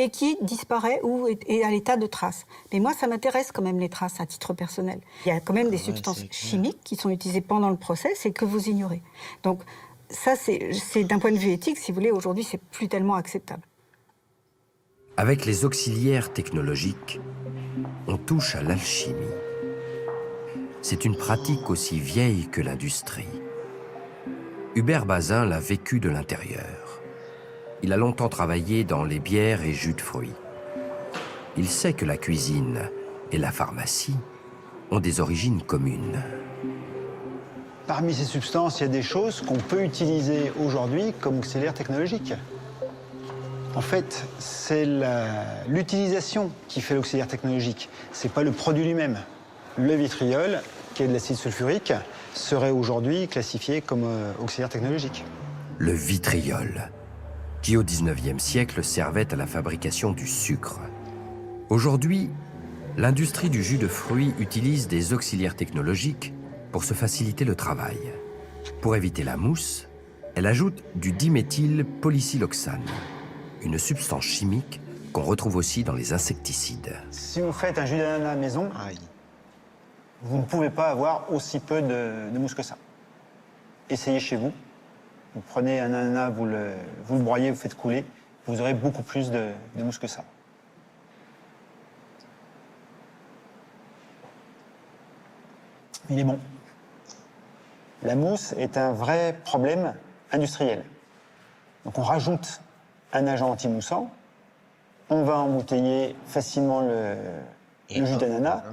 et qui disparaît ou est à l'état de traces. Mais moi, ça m'intéresse quand même les traces à titre personnel. Il y a quand même des substances chimiques qui sont utilisées pendant le process et que vous ignorez. Donc ça, c'est d'un point de vue éthique, si vous voulez, aujourd'hui, c'est plus tellement acceptable. Avec les auxiliaires technologiques, on touche à l'alchimie. C'est une pratique aussi vieille que l'industrie. Hubert Bazin l'a vécu de l'intérieur. Il a longtemps travaillé dans les bières et jus de fruits. Il sait que la cuisine et la pharmacie ont des origines communes. Parmi ces substances, il y a des choses qu'on peut utiliser aujourd'hui comme auxiliaires technologiques. En fait, c'est l'utilisation qui fait l'auxiliaire technologique. C'est pas le produit lui-même. Le vitriol, qui est de l'acide sulfurique, serait aujourd'hui classifié comme auxiliaire technologique. Le vitriol, qui au XIXe siècle servait à la fabrication du sucre. Aujourd'hui, l'industrie du jus de fruits utilise des auxiliaires technologiques pour se faciliter le travail. Pour éviter la mousse, elle ajoute du diméthylpolysiloxane, une substance chimique qu'on retrouve aussi dans les insecticides. Si vous faites un jus d'ananas à la maison, vous ne pouvez pas avoir aussi peu de mousse que ça. Essayez chez vous. Vous prenez un ananas, vous le broyez, vous faites couler, vous aurez beaucoup plus de mousse que ça. Il est bon. La mousse est un vrai problème industriel. Donc on rajoute un agent anti-moussant, on va embouteiller facilement le jus d'ananas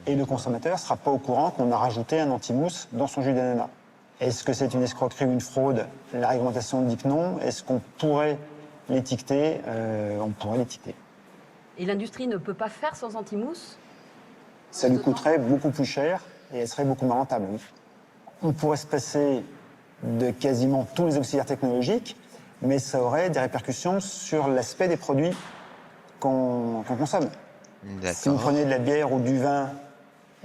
et le consommateur ne sera pas au courant qu'on a rajouté un anti-mousse dans son jus d'ananas. Est-ce que c'est une escroquerie ou une fraude? La réglementation dit que non. Est-ce qu'on pourrait l'étiqueter? On pourrait l'étiqueter. Et l'industrie ne peut pas faire sans anti-mousse? Ça lui coûterait beaucoup plus cher et elle serait beaucoup moins rentable, oui. On pourrait se passer de quasiment tous les auxiliaires technologiques, mais ça aurait des répercussions sur l'aspect des produits qu'on consomme. Si vous prenez de la bière ou du vin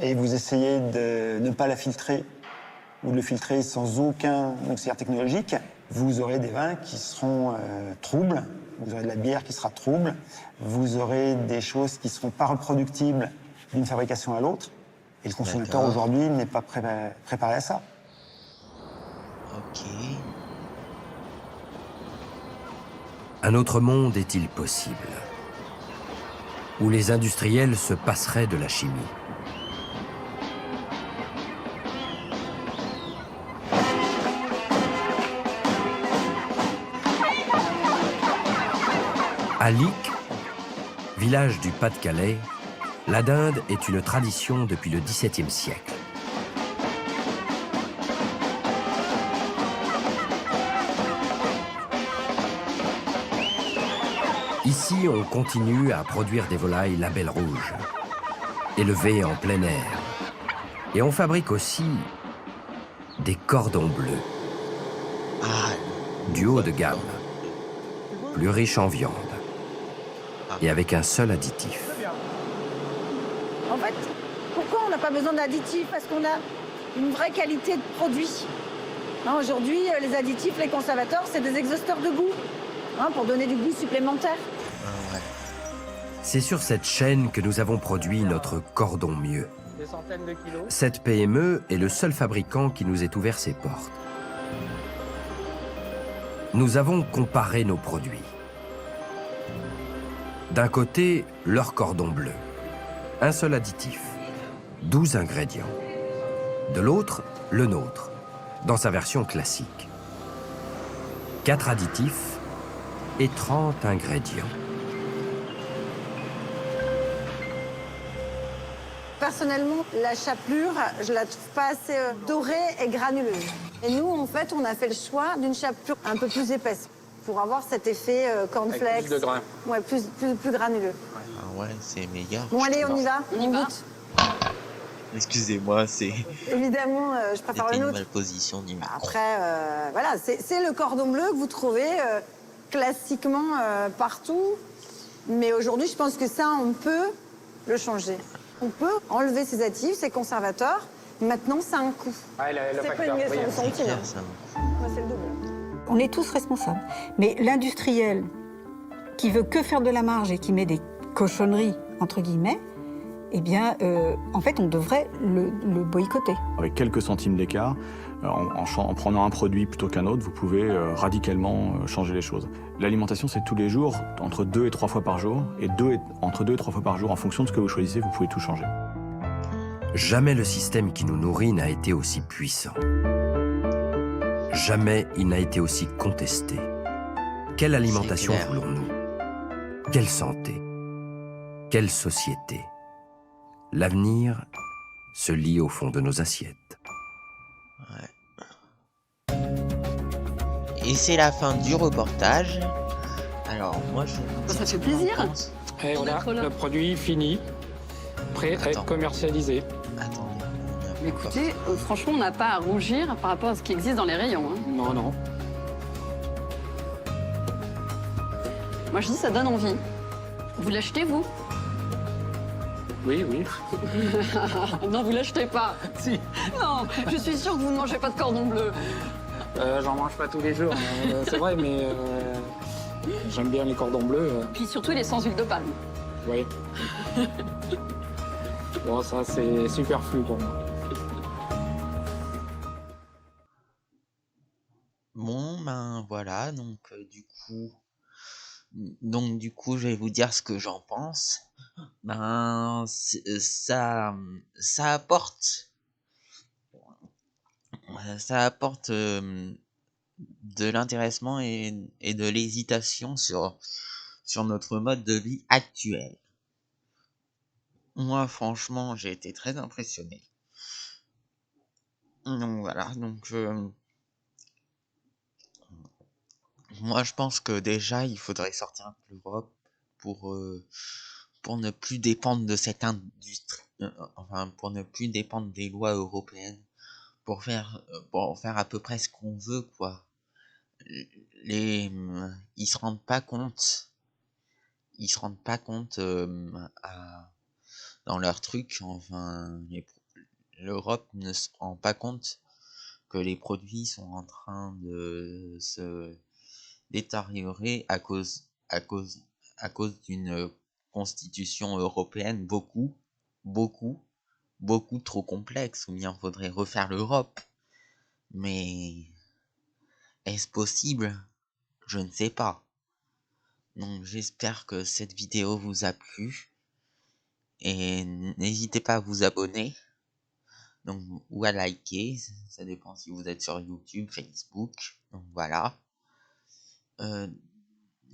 et vous essayez de ne pas la filtrer ou de le filtrer sans aucun auxiliaire technologique, vous aurez des vins qui seront troubles, vous aurez de la bière qui sera trouble, vous aurez des choses qui ne seront pas reproductibles d'une fabrication à l'autre. Et le consommateur aujourd'hui n'est pas préparé à ça. Ok. Un autre monde est-il possible? Où les industriels se passeraient de la chimie? À Lic, village du Pas-de-Calais, la dinde est une tradition depuis le XVIIe siècle. Ici, on continue à produire des volailles label rouge, élevées en plein air. Et on fabrique aussi des cordons bleus, du haut de gamme, plus riche en viande, et avec un seul additif. En fait, pourquoi on n'a pas besoin d'additifs? Parce qu'on a une vraie qualité de produit. Aujourd'hui, les additifs, les conservateurs, c'est des exhausteurs de goût, pour donner du goût supplémentaire. C'est sur cette chaîne que nous avons produit notre cordon mieux. Des centaines de kilos. Cette PME est le seul fabricant qui nous ait ouvert ses portes. Nous avons comparé nos produits. D'un côté, leur cordon bleu. Un seul additif, 12 ingrédients. De l'autre, le nôtre, dans sa version classique. 4 additifs et 30 ingrédients. Personnellement, la chapelure, je la trouve pas assez dorée et granuleuse. Et nous, en fait, on a fait le choix d'une chapelure un peu plus épaisse pour avoir cet effet cornflakes. Avec plus de grains. Ouais, plus granuleux. Ah ouais, c'est méga. Bon, allez, on y va. On goûte. Excusez-moi, c'est... Évidemment, je préfère le une nôtre. mauvaise position du micro. Après, voilà, c'est le cordon bleu que vous trouvez classiquement partout. Mais aujourd'hui, je pense que ça, on peut le changer. On peut enlever ces additifs, ces conservateurs. Maintenant, ça a un coût. C'est pas une question de centime. Moi, c'est le double. On est tous responsables. Mais l'industriel qui veut que faire de la marge et qui met des cochonneries, entre guillemets, eh bien, en fait, on devrait le boycotter. Avec quelques centimes d'écart, en prenant un produit plutôt qu'un autre, vous pouvez radicalement changer les choses. L'alimentation, c'est tous les jours, entre 2 et 3 fois par jour, et entre 2 et 3 fois par jour, en fonction de ce que vous choisissez, vous pouvez tout changer. Jamais le système qui nous nourrit n'a été aussi puissant. Jamais il n'a été aussi contesté. Quelle alimentation voulons-nous? Quelle santé? Quelle société? L'avenir se lit au fond de nos assiettes. Ouais. Et c'est la fin du reportage. Alors, moi, Ça fait plaisir. Et voilà, le produit fini, prêt à être commercialisé. Attendez. Mais écoutez, franchement, on n'a pas à rougir par rapport à ce qui existe dans les rayons. Hein. Non, non. Moi, je dis, ça donne envie. Vous l'achetez, vous? Oui, oui. Non, vous l'achetez pas. Si. Non, je suis sûre que vous ne mangez pas de cordon bleu. J'en mange pas tous les jours, c'est vrai, mais j'aime bien les cordons bleus. Puis surtout, il est sans huile de palme. Oui. Bon, ça, c'est superflu pour moi. Bon, ben voilà, donc du coup, je vais vous dire ce que j'en pense. Ben, ça apporte de l'intéressement et de l'hésitation sur notre mode de vie actuel. Moi, franchement, j'ai été très impressionné. Donc voilà, moi je pense que déjà il faudrait sortir un peu l'Europe pour ne plus dépendre de cette industrie, pour ne plus dépendre des lois européennes, pour faire à peu près ce qu'on veut, quoi. Ils se rendent pas compte dans leur truc, l'Europe ne se rend pas compte que les produits sont en train de se détériorer à cause d'une constitution européenne beaucoup trop complexe, ou bien faudrait refaire l'Europe. Mais est-ce possible? Je ne sais pas. Donc j'espère que cette vidéo vous a plu, et n'hésitez pas à vous abonner, donc, ou à liker, ça dépend si vous êtes sur YouTube, Facebook. Donc voilà.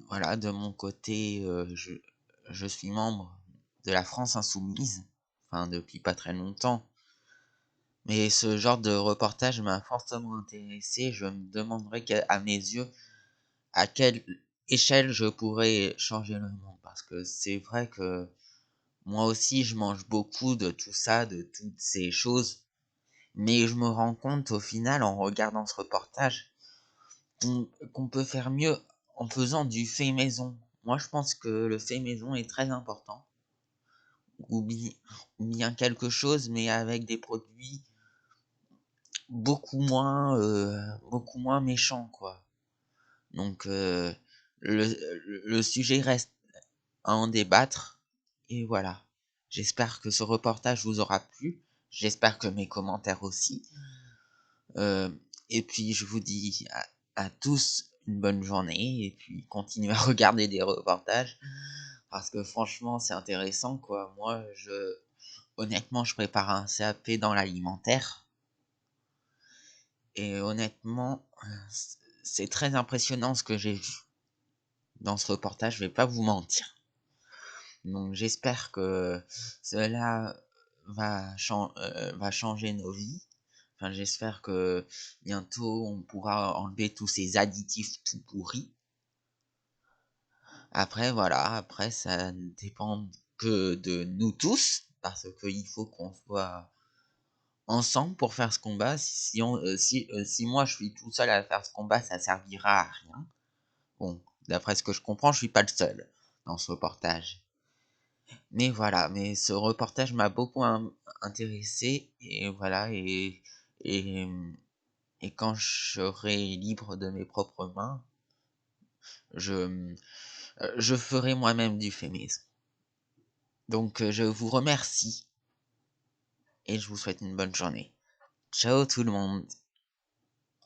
Voilà, de mon côté, je suis membre de la France Insoumise, depuis pas très longtemps. Mais ce genre de reportage m'a fortement intéressé. Je me demanderais à mes yeux à quelle échelle je pourrais changer le monde. Parce que c'est vrai que moi aussi je mange beaucoup de tout ça, de toutes ces choses. Mais je me rends compte au final, en regardant ce reportage, qu'on peut faire mieux en faisant du fait maison. Moi je pense que le fait maison est très important. Ou bien quelque chose, mais avec des produits beaucoup moins méchants, quoi. Donc le sujet reste à en débattre, et voilà. J'espère que ce reportage vous aura plu. J'espère que mes commentaires aussi. Et puis je vous dis à tous une bonne journée, et puis continuez à regarder des reportages, parce que franchement c'est intéressant, quoi. Moi honnêtement je prépare un CAP dans l'alimentaire, et honnêtement c'est très impressionnant ce que j'ai vu dans ce reportage, je vais pas vous mentir. Donc j'espère que cela va changer nos vies. J'espère que bientôt on pourra enlever tous ces additifs tout pourris. Après voilà, ça ne dépend que de nous tous, parce qu'il faut qu'on soit ensemble pour faire ce combat. Si moi je suis tout seul à faire ce combat, ça servira à rien. Bon, d'après ce que je comprends, je suis pas le seul dans ce reportage. Mais voilà, ce reportage m'a beaucoup intéressé, et voilà, et quand je serai libre de mes propres mains, je je ferai moi-même du fait maison. Donc je vous remercie et je vous souhaite une bonne journée. Ciao tout le monde.